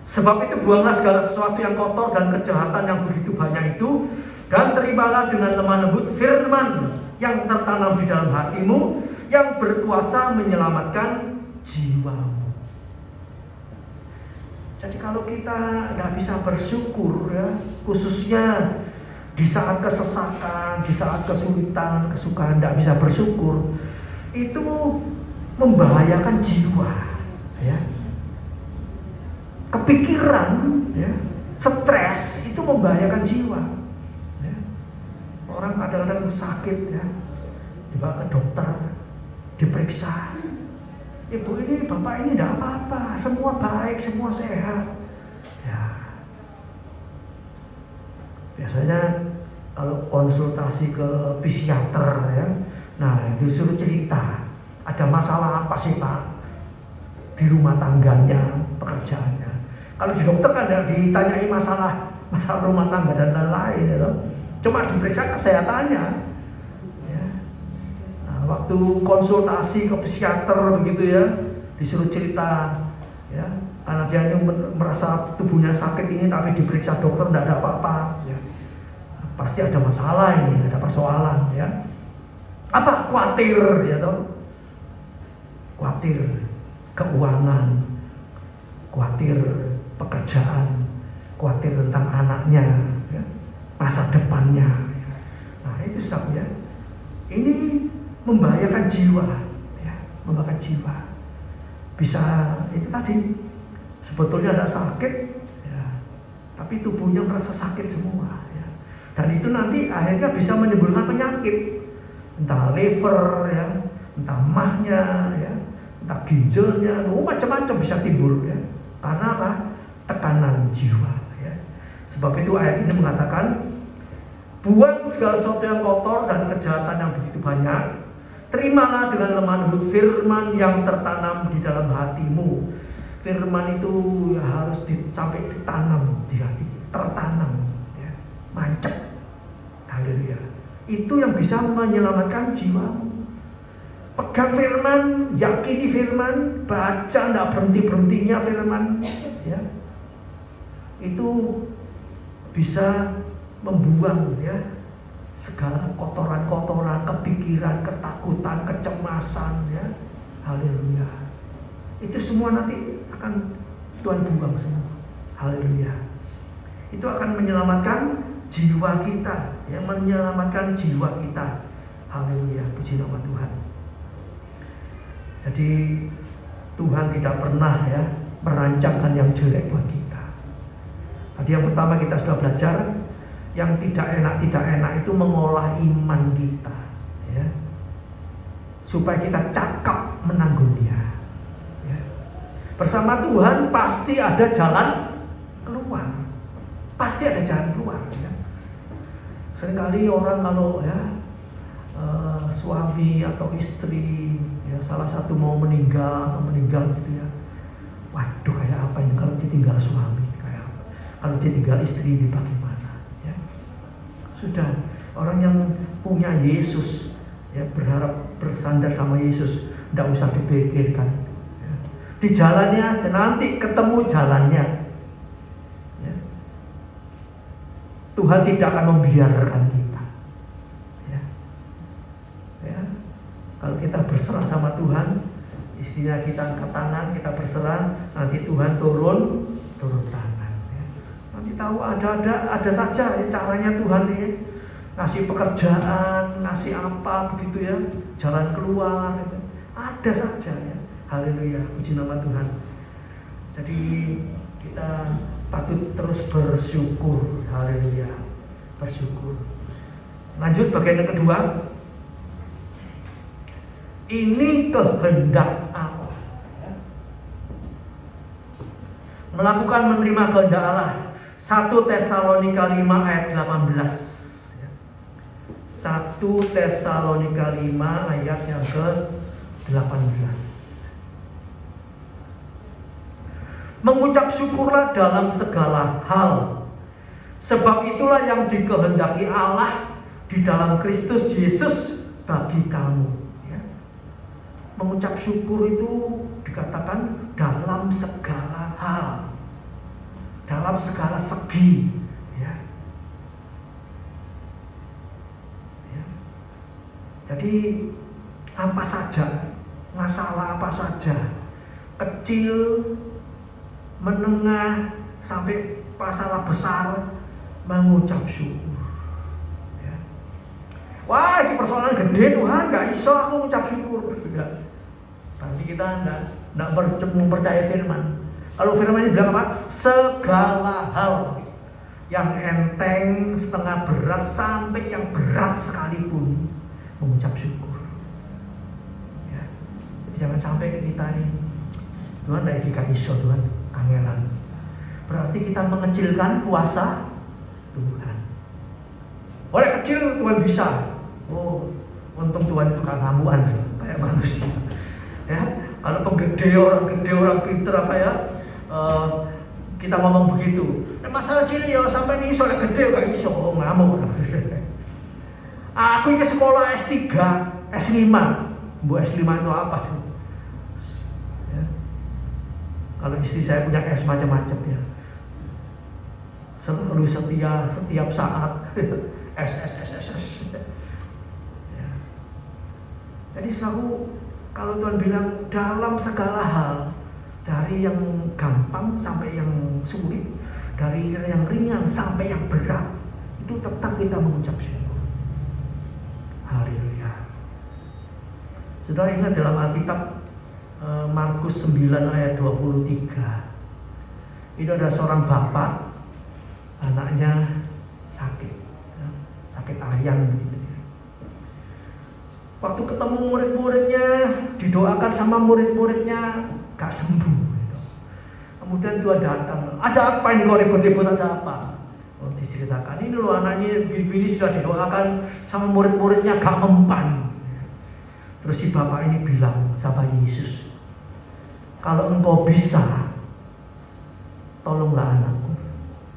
Sebab itu buanglah segala sesuatu yang kotor dan kejahatan yang begitu banyak itu, dan terimalah dengan lemah lembut firman yang tertanam di dalam hatimu, yang berkuasa menyelamatkan jiwamu. Jadi kalau kita nggak bisa bersyukur ya, khususnya di saat kesesakan, di saat kesulitan, kesukaran, nggak bisa bersyukur, itu membahayakan jiwa ya. Kepikiran ya, stres itu membahayakan jiwa ya. Orang kadang-kadang sakit ya, dibawa ke dokter, diperiksa, ibu ini, bapak ini tidak apa-apa, semua baik, semua sehat ya. Biasanya kalau konsultasi ke psikiater ya, nah disuruh cerita, ada masalah apa sih Pak di rumah tangganya, pekerjaannya. Kalau di dokter kan ada ditanyai masalah rumah tangga dan lain-lain ya, cuma diperiksa kesehatannya ya. Nah, waktu konsultasi ke psikiater begitu ya, disuruh cerita ya, karena dia merasa tubuhnya sakit ini, tapi diperiksa dokter tidak ada apa-apa ya. Pasti ada masalah ini, ada persoalan ya. Apa? Khawatir ya toh, khawatir keuangan, khawatir pekerjaan, khawatir tentang anaknya ya, masa depannya ya. Nah itu sebab ya, ini membahayakan jiwa ya, membahayakan jiwa. Bisa itu tadi, sebetulnya ada sakit ya, tapi tubuhnya merasa sakit semua ya. Dan itu nanti akhirnya bisa menimbulkan penyakit, entah liver ya, entah mahnya ya, entah ginjalnya, macam-macam bisa timbul ya. Karena apa? Tekanan jiwa ya. Sebab itu ayat ini mengatakan, buang segala sesuatu yang kotor dan kejahatan yang begitu banyak, terimalah dengan lemah lembut firman yang tertanam di dalam hatimu. Firman itu ya harus sampai ditanam di hati, tertanam ya, mancep. Haleluya. Itu yang bisa menyelamatkan jiwamu. Pegang firman, yakini firman, baca tidak berhenti-berhentinya firman ya. Itu bisa membuang ya segala kotoran-kotoran, kepikiran, ketakutan, kecemasan ya. Haleluya. Itu semua nanti akan Tuhan buang semua. Haleluya. Itu akan menyelamatkan jiwa kita, yang menyelamatkan jiwa kita. Haleluya, puji nama Tuhan. Jadi Tuhan tidak pernah ya merancangkan yang jelek buat kita. Tadi yang pertama kita sudah belajar, yang tidak enak itu mengolah iman kita ya, supaya kita cakap menanggung dia ya. Bersama Tuhan pasti ada jalan keluar, pasti ada jalan keluar ya. Seringkali orang kalau ya suami atau istri ya, salah satu mau meninggal gitu ya, waduh kayak apa ini kalau ditinggal suami, kayak apa kalau ditinggal istri ini, bagaimana ya. Sudah, orang yang punya Yesus ya, berharap bersandar sama Yesus, tidak usah dipikirkan ya. Di jalannya aja, nanti ketemu jalannya ya. Tuhan tidak akan membiarkan kita. Ya. Ya. Kalau kita berserah sama Tuhan, istilah kita angkat tangan, kita berserah, nanti Tuhan turun tangan. Ya. Nanti tahu ada saja ya, caranya Tuhan ya. Ngasih pekerjaan, ngasih apa begitu ya, jalan keluar, ya. Ada saja ya. Haleluya, puji nama Tuhan. Jadi kita patut terus bersyukur. Haleluya, bersyukur. Lanjut bagian yang kedua. Ini kehendak Allah. Melakukan menerima kehendak Allah. 1 Tesalonika 5 ayat 18. 1 Tesalonika 5 ayat yang ke-18. Mengucap syukurlah dalam segala hal, sebab itulah yang dikehendaki Allah di dalam Kristus Yesus bagi kamu. Ya. Mengucap syukur itu dikatakan dalam segala hal, dalam segala segi. Ya. Ya. Jadi apa saja, masalah apa saja, kecil, menengah, sampai masalah besar, mengucap syukur. Ya. Wah, ini persoalan gede Tuhan, gak iso aku mengucap syukur. Nanti kita tidak mempercaya firman. Kalau firman ini bilang apa? Segala hal, yang enteng, setengah berat, sampai yang berat sekalipun, mengucap syukur. Ya. Jangan sampai kita ini, Tuhan tidak gak iso Tuhan. Angelan. Berarti kita mengecilkan kuasa Tuhan. Oleh kecil Tuhan bisa. Oh, untung Tuhan itu kagak-ngamuan kayak manusia. Ya, kalau gede orang pinter apa ya, kita ngomong begitu. Nah, masalah cilik ya sampai ini iso, gede gak iso, oh ngamuk. Aku ini sekolah S3, S5. Bu S5 itu apa? Kalau istri saya punya S macam-macam ya, selalu setia setiap saat S. Ya. Jadi selalu kalau Tuhan bilang dalam segala hal, dari yang gampang sampai yang sulit, dari yang ringan sampai yang berat, itu tetap kita mengucap syukur. Haleluya. Saudara ingat dalam Alkitab Markus 9 ayat 23. Itu ada seorang bapak, anaknya sakit ayam gitu. Waktu ketemu murid-muridnya, didoakan sama murid-muridnya, gak sembuh gitu. Kemudian Tuhan datang, ada apa ini kok ribut-ribut, ada apa? Oh, diceritakan, ini loh anaknya bini sudah didoakan sama murid-muridnya gak mempan. Terus si bapak ini bilang sama Yesus, kalau engkau bisa, tolonglah anakku.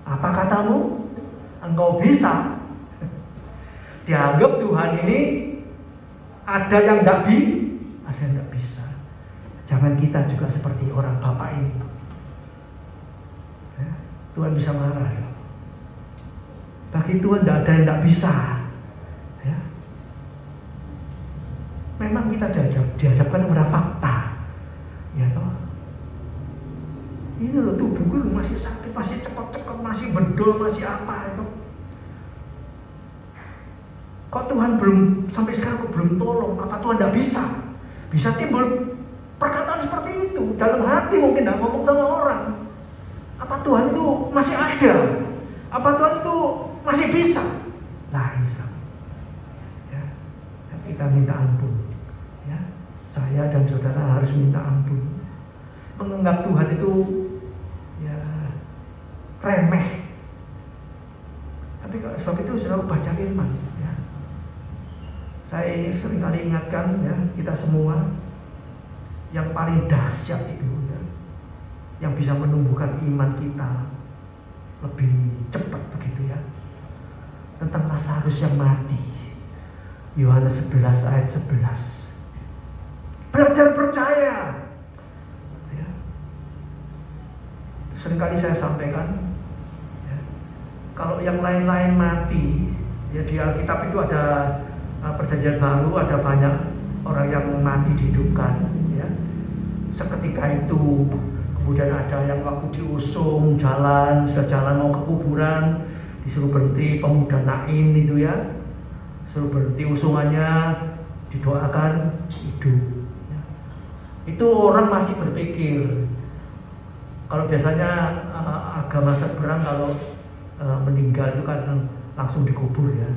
Apa katamu? Engkau bisa. Dianggap Tuhan ini ada yang tidak bisa. Jangan kita juga seperti orang bapak ini. Ya, Tuhan bisa marah. Ya. Bagi Tuhan tidak ada yang tidak bisa. Ya. Memang kita dihadapkan kepada fakta. Ya toh. Ini loh tubuhku masih sakit, masih cekot-cekot, masih bedol, masih apa itu. Kok Tuhan belum sampai sekarang kok belum tolong? Apa Tuhan tidak bisa? Bisa timbul perkataan seperti itu dalam hati, mungkin tidak ngomong sama orang. Apa Tuhan itu masih ada? Apa Tuhan itu masih bisa? Lah bisa. Ya, kita minta ampun. Ya, saya dan saudara harus minta ampun. Menganggap Tuhan itu ya remeh. Tapi kalau sebab itu selalu baca firman. Ya. Saya sering kali ingatkan ya kita semua, yang paling dahsyat itu ya, yang bisa menumbuhkan iman kita lebih cepat begitu ya, tentang Lazarus yang mati. Yohanes 11 ayat 11. Belajar percaya. Ya. Seringkali saya sampaikan ya, Kalau yang lain-lain mati, ya di Alkitab itu ada perjanjian baru, ada banyak orang yang mati dihidupkan, ya. Seketika itu, kemudian ada yang waktu diusung sudah jalan mau ke kuburan, disuruh berhenti, pemuda Naim itu ya, suruh berhenti usungannya, didoakan hidup. Ya. Itu orang masih berpikir. Kalau biasanya agama seberang kalau meninggal itu kan langsung dikubur ya.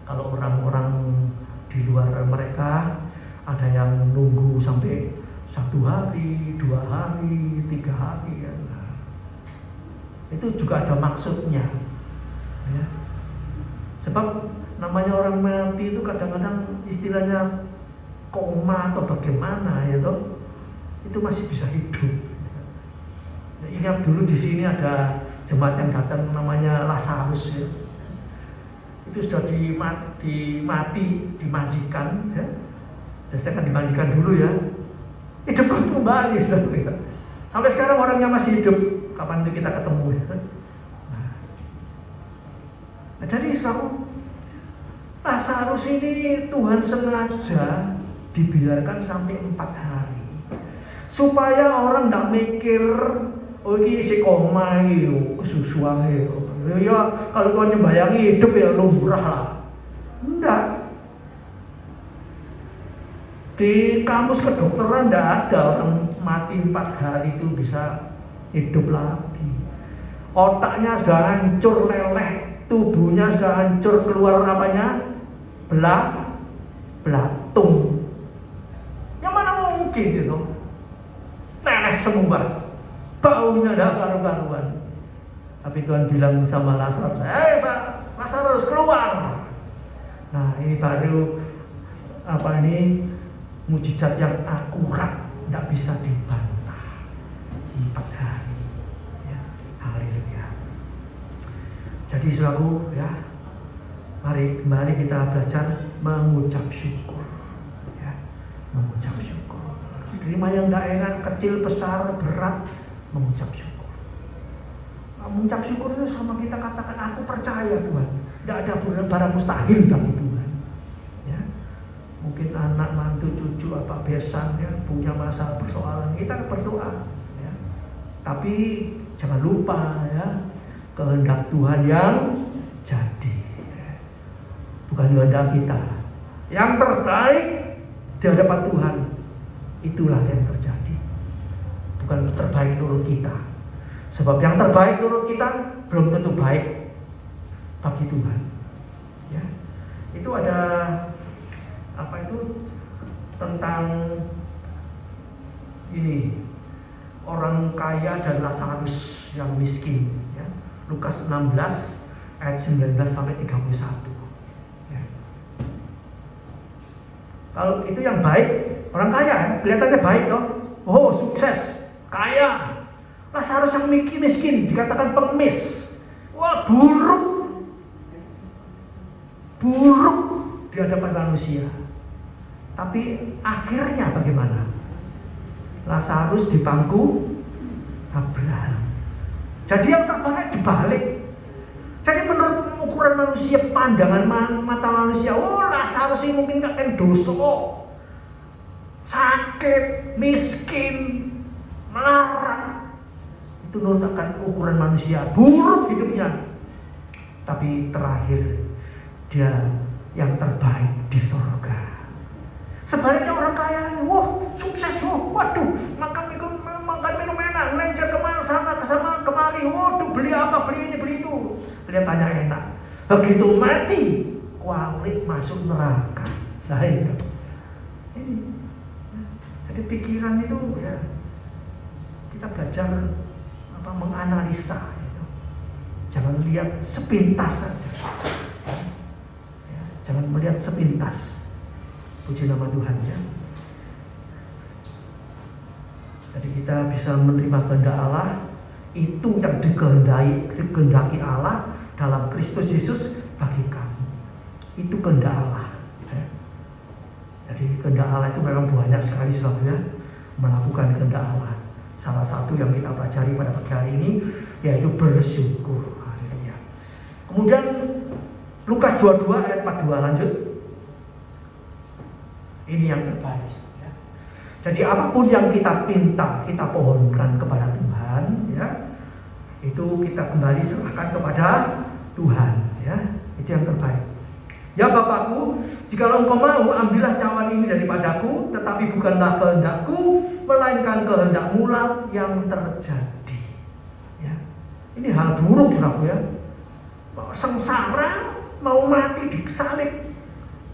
Kalau orang-orang di luar mereka ada yang nunggu sampai 1 hari, 2 hari, 3 hari ya. Nah, itu juga ada maksudnya ya. Sebab namanya orang mati itu kadang-kadang istilahnya koma atau bagaimana ya toh, itu masih bisa hidup. Ya, ingat dulu di sini ada jemaat yang datang namanya Lazarus ya. Itu sudah dimandikan ya. Biasanya kan dimandikan dulu ya. Hidup kembali ya. Sampai sekarang orangnya masih hidup. Kapan itu kita ketemu ya. Nah, jadi selalu Lazarus ini Tuhan sengaja dibiarkan sampai 4 hari supaya orang tidak mikir oh ini si koma ini kesusuan ya kalau Tuhan membayangi hidup ya lumrah lah. Enggak. Di kamus kedokteran tidak ada orang mati 4 hari itu bisa hidup lagi. Otaknya sudah hancur leleh, tubuhnya sudah hancur, keluar apanya? Belatung. Yang mana mungkin gitu? Leleh semua, baunya tidak karu-karuan. Tapi Tuhan bilang sama Lazarus, Pak Lazarus keluar. Nah ini baru mujizat yang akurat, tidak bisa dibantah. 4 hari ya. Haleluya. Jadi saudaraku ya, mari kembali kita belajar mengucap syukur ya. Mengucap syukur. Terima yang tidak enak, kecil, besar, berat, mengucap syukur. Mengucap syukur itu sama kita katakan aku percaya Tuhan. Tidak ada barang mustahil bagi Tuhan. Ya. Mungkin anak, mantu, cucu, apa besan ya, punya masalah persoalan, kita berdoa ya. Tapi jangan lupa ya, kehendak Tuhan yang jadi, bukan kehendak kita. Yang terbaik di hadapan Tuhan itulah yang terjadi, bukan terbaik menurut kita. Sebab yang terbaik menurut kita belum tentu baik bagi Tuhan. Ya. Itu ada tentang ini orang kaya dan Lazarus yang miskin ya. Lukas 16 ayat 19 sampai 31 ya. Kalau itu yang baik, orang kaya kelihatannya baik loh. Oh sukses, kaya. Lazarus yang miskin dikatakan pengemis. Wah buruk di hadapan manusia. Tapi akhirnya bagaimana? Lazarus di bangku Abraham. Jadi yang terbaik dibalik. Jadi menurut ukuran manusia, pandangan mata manusia, oh Lazarus ini mungkin gak dosa, sakit, miskin, melarat. Itu menurut ukuran manusia, buruk hidupnya. Tapi terakhir dia yang terbaik di surga. Sebaliknya orang kaya, wah sukses, waduh makan minum enak, ngelencer kemana sana kesana kemari, waduh beli apa, beli ini, beli itu, kelihatannya enak. Begitu mati, kualik masuk neraka. Nah ini, jadi pikiran itu ya kita belajar menganalisa, gitu. Jangan lihat sepintas saja, ya, jangan melihat sepintas. Puji nama Tuhan ya. Jadi kita bisa menerima kehendak Allah, itu yang dikehendaki Allah dalam Kristus Yesus bagi kamu. Itu kehendak Allah ya. Jadi kehendak Allah itu memang banyak sekali sebabnya melakukan kehendak Allah. Salah satu yang kita pelajari pada pagi hari ini yaitu bersyukur. Haleluya. Kemudian Lukas 22 ayat 42 lanjut. Ini yang terbaik. Ya. Jadi apapun yang kita pinta, kita pohonkan kepada Tuhan, ya, itu kita kembali serahkan kepada Tuhan. Ya, itu yang terbaik. Ya Bapakku, jikalau Engkau mau, ambillah cawan ini daripadaku, tetapi bukanlah kehendakku, melainkan kehendak-Mu lah yang terjadi. Ya. Ini hal buruk, saudaraku, ya. Sengsara, mau mati disalib.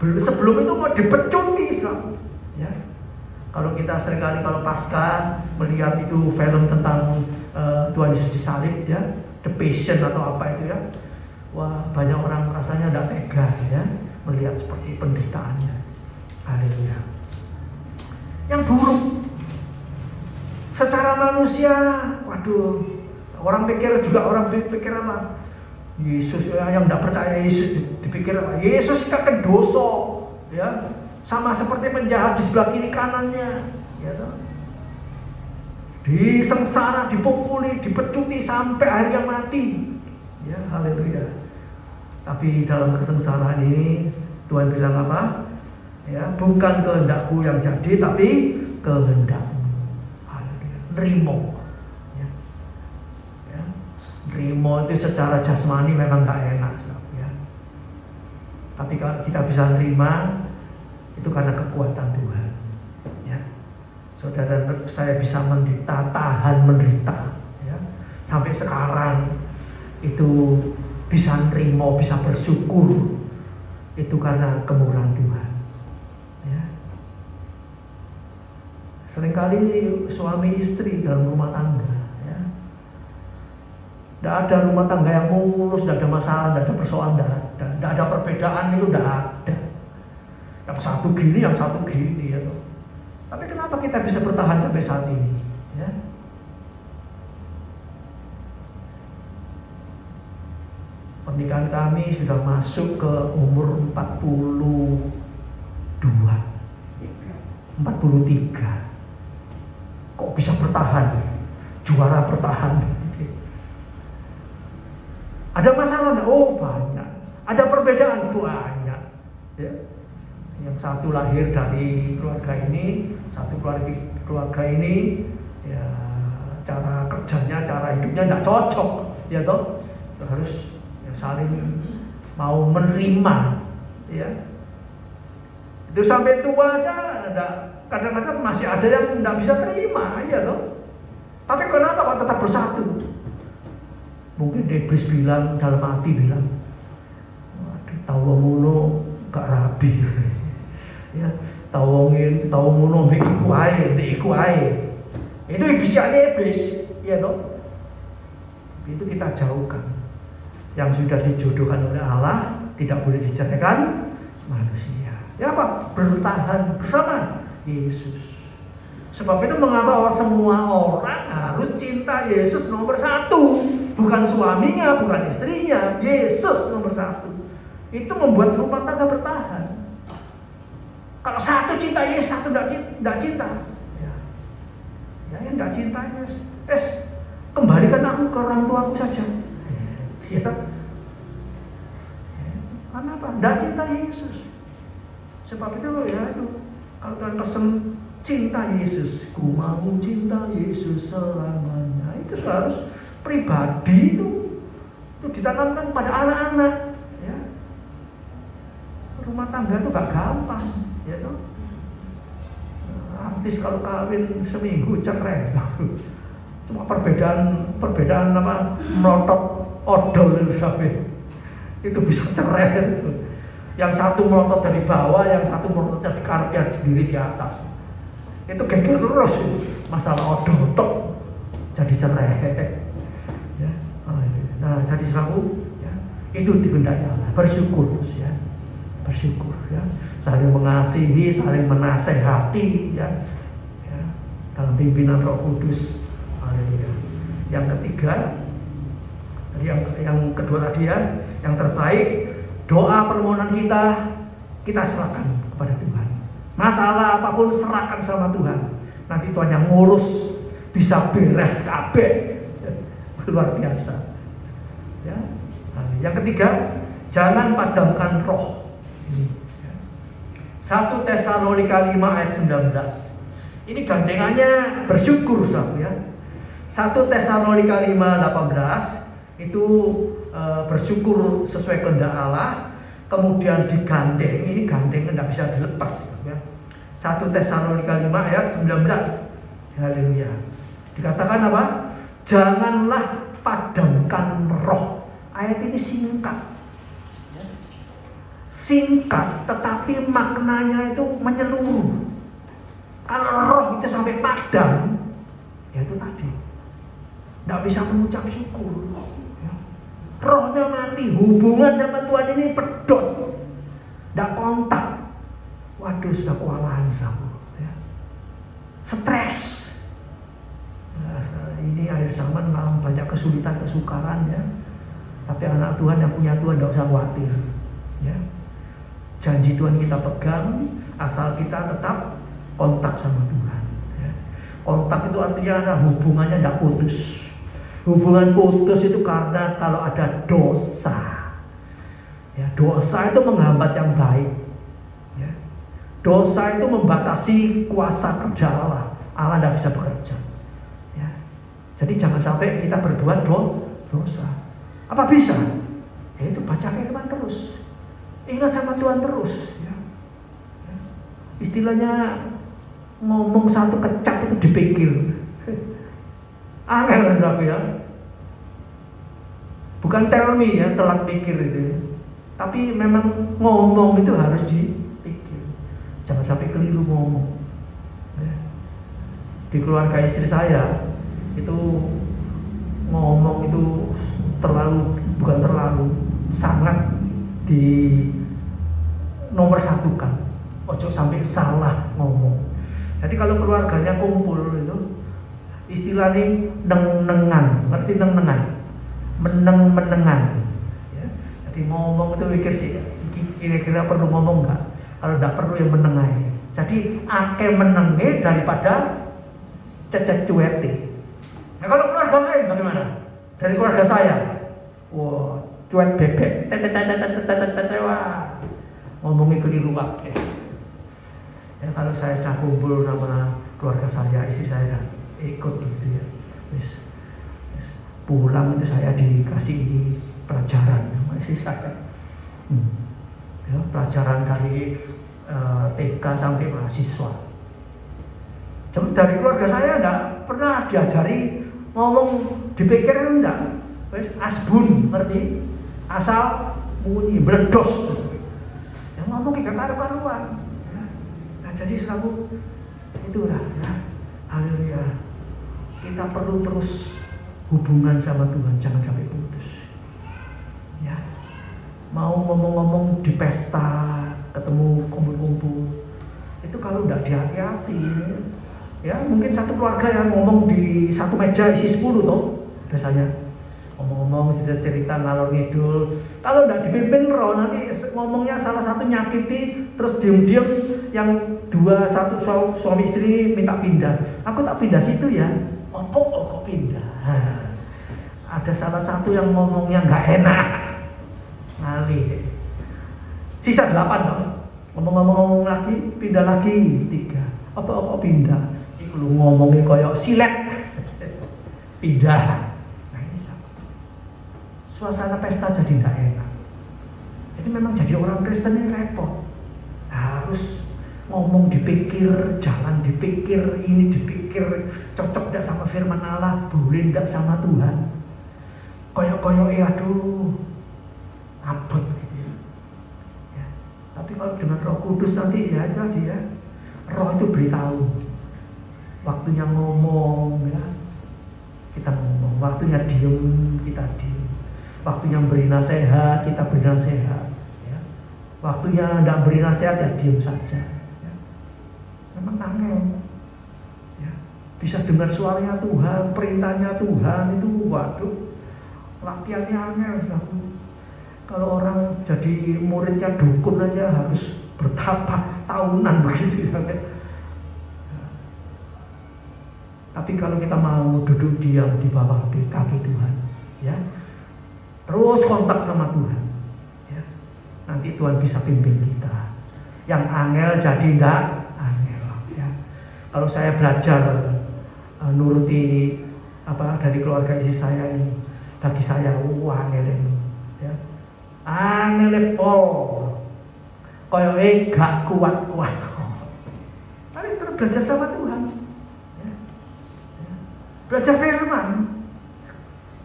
Sebelum itu mau dipecuti, saudaraku. Ya. Kalau kita seringkali kalau pasca melihat itu film tentang Tuhan Yesus disalib, ya, The Passion atau apa itu, ya. Wah, banyak orang rasanya tidak tega, ya, melihat seperti penderitaannya. Haleluya. Yang buruk secara manusia, waduh, orang pikir apa? Yesus yang tidak percaya Yesus dipikir apa? Yesus kakek dosa, ya, sama seperti penjahat di sebelah kiri kanannya, ya, toh. Disengsara, dipukuli, dipecuti sampai akhirnya mati. Ya, haleluya. Tapi dalam kesengsaraan ini Tuhan bilang apa? Ya, bukan kehendakku yang jadi, tapi kehendak-Mu. Haleluya. Nerimo. Ya. Ya. Nerimo itu secara jasmani memang gak enak, ya. Tapi kalau kita bisa nerima, itu karena kekuatan Tuhan. Ya. Saudara, saya bisa tahan menderita, ya. Sampai sekarang itu bisa nerimo, bisa bersyukur, itu karena kemurahan Tuhan. Ya. Seringkali suami istri dalam rumah tangga, ya, tidak ada rumah tangga yang mulus, tidak ada masalah, tidak ada persoalan, tidak ada perbedaan, itu tidak ada. Yang satu gini, yang satu gini, ya. Tapi kenapa kita bisa bertahan sampai saat ini? Ya. Pernikahan kami sudah masuk ke umur 43. Kok bisa bertahan? Juara bertahan. Ada masalah? Oh banyak. Ada perbedaan? Banyak. Ya. Yang satu lahir dari keluarga ini, satu keluarga ini, ya, cara kerjanya, cara hidupnya tidak cocok, ya toh. Harus saling mau menerima, ya. Itu sampai tua aja kadang-kadang masih ada yang tidak bisa terima, ya toh. Tapi kenapa kok tetap bersatu? Mungkin iblis bilang, dalam hati bilang, waduh, tahu ngono gak rabi. Ya, tahu ngono mbek iku ae. Itu iblis, ya toh. Itu kita jauhkan. Yang sudah dijodohkan oleh Allah tidak boleh diceraikan manusia. Ya apa? Bertahan bersama Yesus. Sebab itu mengapa semua orang harus cinta Yesus nomor 1, bukan suaminya, bukan istrinya, Yesus nomor 1. Itu membuat rumah tangga bertahan. Kalau satu cinta Yesus, satu tidak cinta, ya yang tidak cinta Yesus, kembalikan aku ke orang tuaku saja. Ya, kenapa? Tidak cinta Yesus. Sebab itu, ya itu, kalau Tuhan pesan cinta Yesus, ku mau cinta Yesus selamanya. Itu harus pribadi itu ditanamkan pada anak-anak. Ya. Rumah tangga itu gak gampang, ya toh. Artis kalau kawin seminggu cerai. Cuma perbedaan apa? Melotot odol itu sampai itu bisa cerai. Yang satu melotot dari bawah, yang satu melototnya di karpet sendiri di atas. Itu geger terus masalah odol tok jadi cerai. Ya. Nah, jadi selalu, ya, itu dikehendaki Allah. Bersyukur, ya. Bersyukur, ya. Saling mengasihi, saling menasehati, ya. Ya. Dalam pimpinan Roh Kudus. Haleluya. Yang ketiga, yang kedua tadi, ya, yang terbaik, doa permohonan kita serahkan kepada Tuhan. Masalah apapun serahkan sama Tuhan. Nanti Tuhan yang ngurus, bisa beres kabeh. Luar biasa. Ya. Yang ketiga, jangan padamkan roh. Ini, ya. 1 Tesalonika 5 ayat 19. Ini gandengannya bersyukur, saudara, ya. 1 Tesalonika 5:18 itu bersyukur sesuai kehendak Allah. Kemudian digandeng, ini gandeng tidak bisa dilepas, ya. 1 Tesalonika 5 ayat 19. Haleluya. Dikatakan apa? Janganlah padamkan roh. Ayat ini singkat, ya. Singkat tetapi maknanya itu menyeluruh. Kalau roh itu sampai padam, ya itu tadi tidak bisa mengucap syukur, ya. Rohnya mati, hubungan sama Tuhan ini pedot, tidak kontak. Waduh, sudah kewalahan, ya. Stres. Nah, ini akhir zaman malah banyak kesulitan, kesukaran, ya. Tapi anak Tuhan yang punya Tuhan tidak usah khawatir, ya. Janji Tuhan kita pegang, asal kita tetap kontak sama Tuhan, ya. Kontak itu artinya ada hubungannya tidak putus. Hubungan putus itu karena kalau ada dosa, ya. Dosa itu menghambat yang baik, ya. Dosa itu membatasi kuasa kerja Allah. Allah tidak bisa bekerja, ya. Jadi jangan sampai kita berbuat dosa. Apa bisa? Ya itu baca firman terus, ingat sama Tuhan terus, ya. Ya. Istilahnya ngomong satu kecap itu dipikir. Angel, tapi ya. Bukan tell me, ya, telat pikir itu. Tapi memang ngomong itu harus dipikir. Jangan sampai keliru ngomong, ya. Di keluarga istri saya itu ngomong itu sangat di nomor satukan. Ojo sampai salah ngomong. Jadi kalau keluarganya kumpul itu istilahnya neng-nengan, ngerti neng-nengan? Meneng-menengan, ya. Jadi ngomong itu mikir sih, kira-kira perlu ngomong nggak? Kalau nggak perlu ya menengai. Jadi ake menenge daripada cecek cuete. Nah kalau keluarga lain bagaimana? Dari keluarga saya, wah cuet bebek, wah ngomongnya keliru kabeh. Ya kalau saya sudah kumpul sama keluarga saya, istri saya ikut gitu, ya. Pulang itu saya dikasih pelajaran sama istri saya, ya, pelajaran dari TK sampai mahasiswa. Jadi dari keluarga saya enggak pernah diajari ngomong dipikir, enggak. Asbun, ngerti? Asal bunyi meledos. Yang ngomong gak karu-karuan. Nah, jadi selalu itulah, ya. Haleluya. Kita perlu terus hubungan sama Tuhan, jangan sampai putus, ya. Mau ngomong-ngomong di pesta, ketemu kumpul-kumpul, itu kalau udah hati-hati, ya mungkin satu keluarga yang ngomong di satu meja isi 10 toh, biasanya ngomong-ngomong cerita ngalor ngidul. Kalau udah dipimpin roh, nanti ngomongnya salah satu nyakiti, terus diem-diem yang satu suami istri minta pindah. Aku tak pindah situ ya. Kok pindah? Ada salah satu yang ngomongnya nggak enak, ngalih. Sisa 8 dong. Ngomong-ngomong lagi, pindah lagi 3. Apa pindah? Iku lu ngomongnya koyok silet. Pindah. Nah ini sama. Suasana pesta jadi nggak enak. Jadi memang jadi orang Kristen ini repot. Harus ngomong dipikir, jalan dipikir, ini dipikir, cocok tidak sama firman Allah, boleh tidak sama Tuhan. Koyok-koyok aduh, abot gitu, ya. Tapi kalau dengan Roh Kudus nanti ya jadi, ya, Roh itu beritahu waktunya ngomong, ya, kita ngomong, waktunya diem, kita diem, waktunya beri nasihat, kita beri nasihat, ya. Waktunya tidak beri nasihat, ya diem saja, ya. Memang angel, ya. Bisa dengar suaranya Tuhan, perintahnya Tuhan itu, waduh, latihannya angel. Kalau orang jadi muridnya dukun aja harus bertapa tahunan begitu, ya. Tapi kalau kita mau duduk diam di bawah kaki Tuhan, ya, Terus kontak sama Tuhan. Ya. Nanti Tuhan bisa pimpin kita. Yang angel jadi ndak angel. Ya. Kalau saya belajar nuruti dari keluarga istri saya ini, bagi saya angel ini. Ya. Angel pol. Koyoke gak kuat-kuat. Tapi terus belajar sama Tuhan. Ya. Ya. Belajar firman.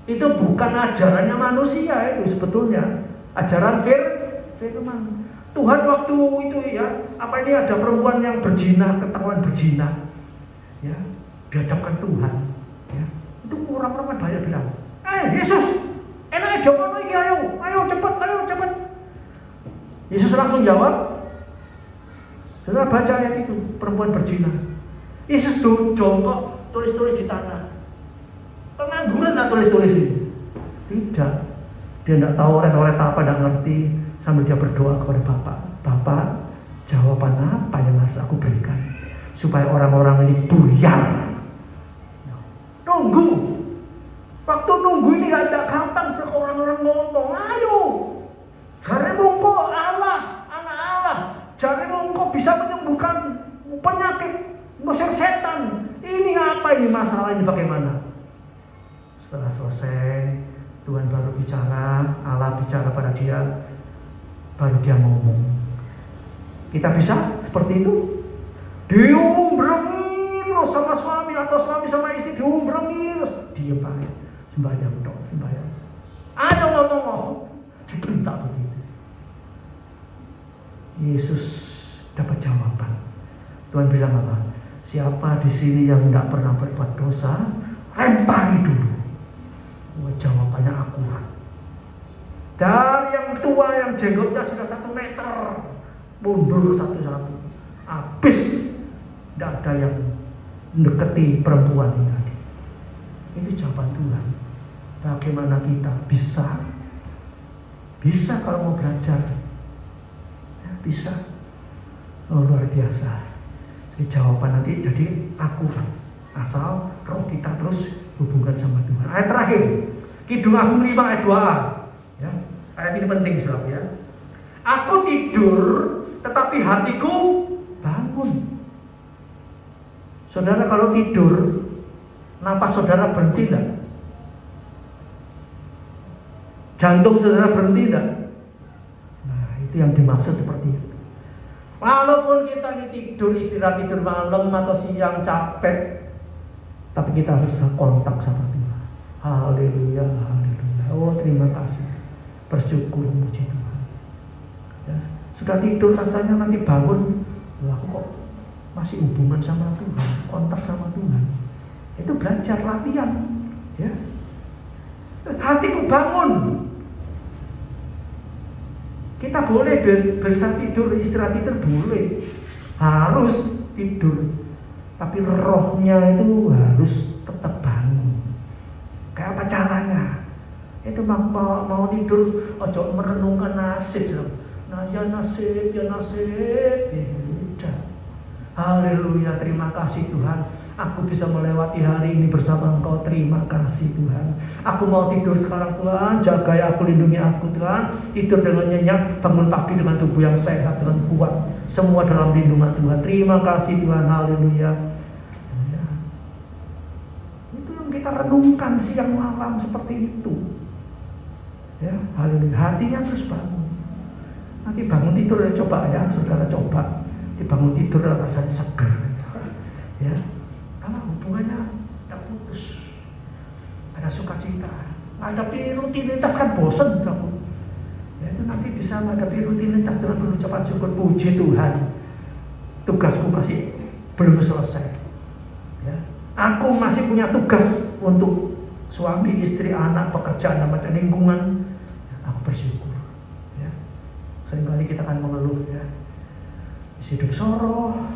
Itu bukan ajarannya manusia itu sebetulnya. Ajaran firman. Tuhan waktu itu ya, ini ada perempuan yang berzina, ketahuan berzina. Ya, dihadapkan Tuhan. Ya. Itu orang-orang banyak bilang, Yesus, enaknya jawab lagi, ayo cepat. Yesus langsung jawab, saudara baca ayat itu, perempuan berzina. Yesus jongkok, tulis-tulis di tanah. Pengangguran nggak tulis-tulis ini? Tidak. Dia tidak tahu oret-oret apa, tidak ngerti. Sambil dia berdoa kepada Bapak, jawaban apa yang harus aku berikan supaya orang-orang ini buyar? Nunggu. Waktu nunggu ini tidak gampang. Orang-orang ngomong, ayo. Jarimu kok Allah, anak Allah. Jarimu kok bisa menyembuhkan penyakit, ngusir setan. Ini apa ini, masalah ini bagaimana? Setelah selesai, Tuhan baru bicara, Allah bicara pada dia, baru dia ngomong. Kita bisa seperti itu? Diumbrengi terus sama suami atau suami sama istri, diumbrengi terus diam aja, sembahyang. Ayo ngomong, dibentak begitu. Yesus dapat jawaban. Tuhan bilang apa? Siapa di sini yang tidak pernah berbuat dosa, lempari dulu. Jawabannya akurat. Dari yang tua yang jenggotnya sudah 1 meter, mundur satu-satu. Habis, tidak ada yang mendekati perempuan ini tadi. Itu jawaban Tuhan. Bagaimana kita bisa kalau mau belajar, ya, bisa. Luar biasa. Jadi jawaban nanti jadi akurat. Asal roh kita terus hubungkan sama Tuhan. Ayat terakhir, Kidung Agum 5 ayat 2. Ya, ayat ini penting saudara ya. Aku tidur, tetapi hatiku bangun. Saudara kalau tidur, napas saudara berhenti tidak? Jantung saudara berhenti tidak? Nah, itu yang dimaksud seperti itu. Walaupun kita ini tidur, istirahat tidur malam atau siang capek, tapi kita harus kontak sama Tuhan. Haleluya, haleluya. Oh, terima kasih. Bersyukur, puji Tuhan. Ya, sudah tidur rasanya nanti bangun, aku kok masih hubungan sama Tuhan, kontak sama Tuhan. Itu belajar, latihan. Ya. Hatiku bangun. Kita boleh bisa tidur, istirahat tidur boleh. Harus tidur. Tapi rohnya itu harus tetap bangun. Kayak apa caranya? Itu mau tidur, ojo merenungkan nasib loh. Nah ya nasib. Ya udah. Haleluya, terima kasih Tuhan. Aku bisa melewati hari ini bersama Engkau. Terima kasih Tuhan. Aku mau tidur sekarang Tuhan. Jagai aku, lindungi aku Tuhan. Tidur dengan nyenyak, bangun pagi dengan tubuh yang sehat, dengan kuat. Semua dalam lindungan Tuhan. Terima kasih Tuhan. Haleluya. Ya. Itu yang kita renungkan siang malam seperti itu. Ya, haleluya. Hatinya terus bangun. Nanti bangun tidur ya, coba ya, saudara coba. Dibangun tidur rasanya seger. Ya. Karena hubungannya tidak putus, ada sukacita. Menghadapi rutinitas kan bosan kamu. Ya, itu nanti bisa menghadapi rutinitas dengan pengucapan syukur, puji Tuhan. Tugasku masih belum selesai. Ya, aku masih punya tugas untuk suami, istri, anak, pekerjaan, dan macam lingkungan. Aku bersyukur. Ya, seringkali kita akan mengeluh ya. Hidup soroh,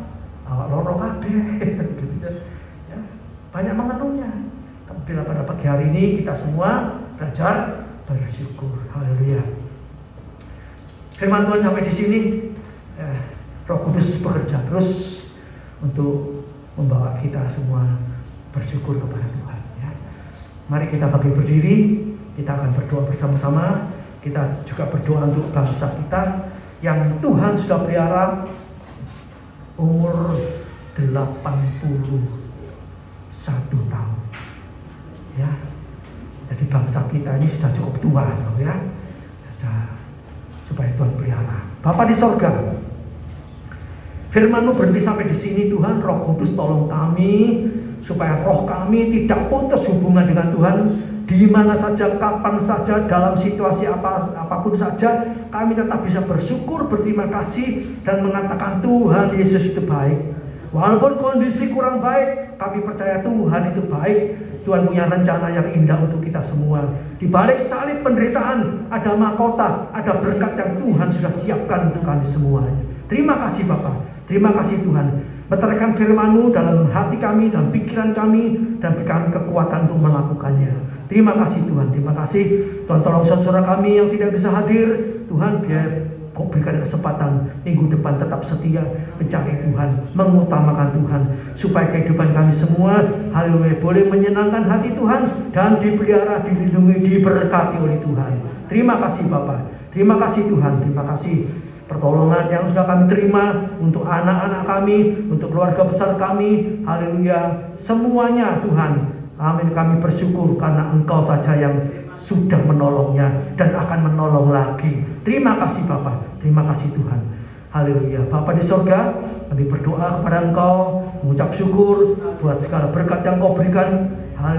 awak loro kabeh, gitu ya. Banyak mengeluhnya. Tapi bila pada pagi hari ini kita semua belajar bersyukur. Haleluya. Firman Tuhan sampai di sini. Roh Kudus bekerja terus untuk membawa kita semua bersyukur kepada Tuhan. Ya. Mari kita bagi berdiri. Kita akan berdoa bersama-sama. Kita juga berdoa untuk bangsa kita yang Tuhan sudah pelihara umur 81 tahun. Ya. Jadi bangsa kita ini sudah cukup tua, ya. Supaya Tuhan pelihara. Bapa di sorga, firman-Mu berhenti sampai di sini Tuhan. Roh Kudus tolong kami supaya roh kami tidak putus hubungan dengan Tuhan. Di mana saja, kapan saja, dalam situasi apapun saja, kami tetap bisa bersyukur, berterima kasih, dan mengatakan Tuhan Yesus itu baik. Walaupun kondisi kurang baik, kami percaya Tuhan itu baik. Tuhan punya rencana yang indah untuk kita semua. Di balik salib penderitaan, ada mahkota, ada berkat yang Tuhan sudah siapkan untuk kami semuanya. Terima kasih Bapa, terima kasih Tuhan. Meteraikan firman-Mu dalam hati kami dan pikiran kami, dan beri kami kekuatan untuk melakukannya. Terima kasih Tuhan, terima kasih Tuhan. Tolong saudara kami yang tidak bisa hadir, Tuhan biar Kau berikan kesempatan minggu depan tetap setia mencari Tuhan, mengutamakan Tuhan, supaya kehidupan kami semua, haleluya, boleh menyenangkan hati Tuhan dan dipelihara, dilindungi, diberkati oleh Tuhan. Terima kasih Bapak, terima kasih Tuhan, terima kasih pertolongan yang sudah kami terima untuk anak-anak kami, untuk keluarga besar kami, haleluya, semuanya Tuhan. Amin, kami bersyukur karena Engkau saja yang sudah menolongnya dan akan menolong lagi. Terima kasih Bapak, terima kasih Tuhan. Haleluya. Bapa di sorga, kami berdoa kepada Engkau, mengucap syukur buat segala berkat yang Kau berikan.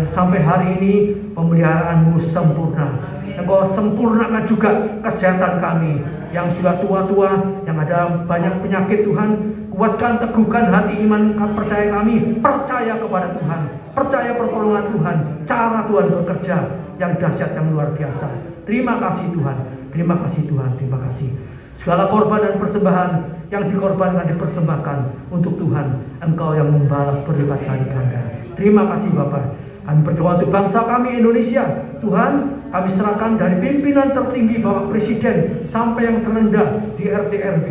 Sampai hari ini pemeliharaan-Mu sempurna. Engkau sempurnakan juga kesehatan kami yang sudah tua-tua, yang ada banyak penyakit Tuhan. Kuatkan, teguhkan hati iman percaya kami, percaya kepada Tuhan, percaya pertolongan Tuhan, cara Tuhan bekerja yang dahsyat, yang luar biasa. Terima kasih Tuhan, terima kasih Tuhan, terima kasih. Segala korban dan persembahan yang dikorbankan, dipersembahkan untuk Tuhan, Engkau yang membalas berlipat kali ganda. Terima kasih Bapak. Kami berdoa untuk bangsa kami Indonesia. Tuhan, kami serahkan dari pimpinan tertinggi Bapak Presiden sampai yang terendah di RT RW,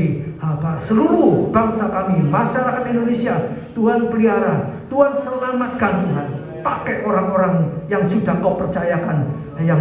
seluruh bangsa kami, masyarakat Indonesia. Tuhan pelihara, Tuhan selamatkan Tuhan. Pakai orang-orang yang sudah Kau percayakan, yang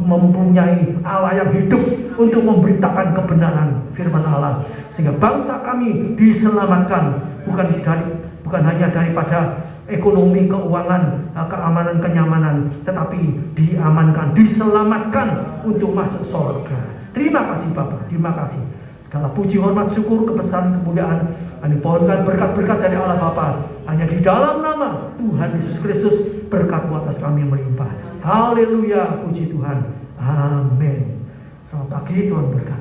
mempunyai Allah yang hidup untuk memberitakan kebenaran firman Allah, sehingga bangsa kami diselamatkan, bukan hanya daripada ekonomi, keuangan, keamanan, kenyamanan, tetapi diamankan, diselamatkan untuk masuk surga. Terima kasih Bapak, terima kasih. Segala puji, hormat, syukur, kebesaran, kemuliaan kami pohonkan berkat-berkat dari Allah Bapa. Hanya di dalam nama Tuhan Yesus Kristus berkat atas kami melimpah. Haleluya, puji Tuhan. Amin. Selamat pagi, Tuhan berkati.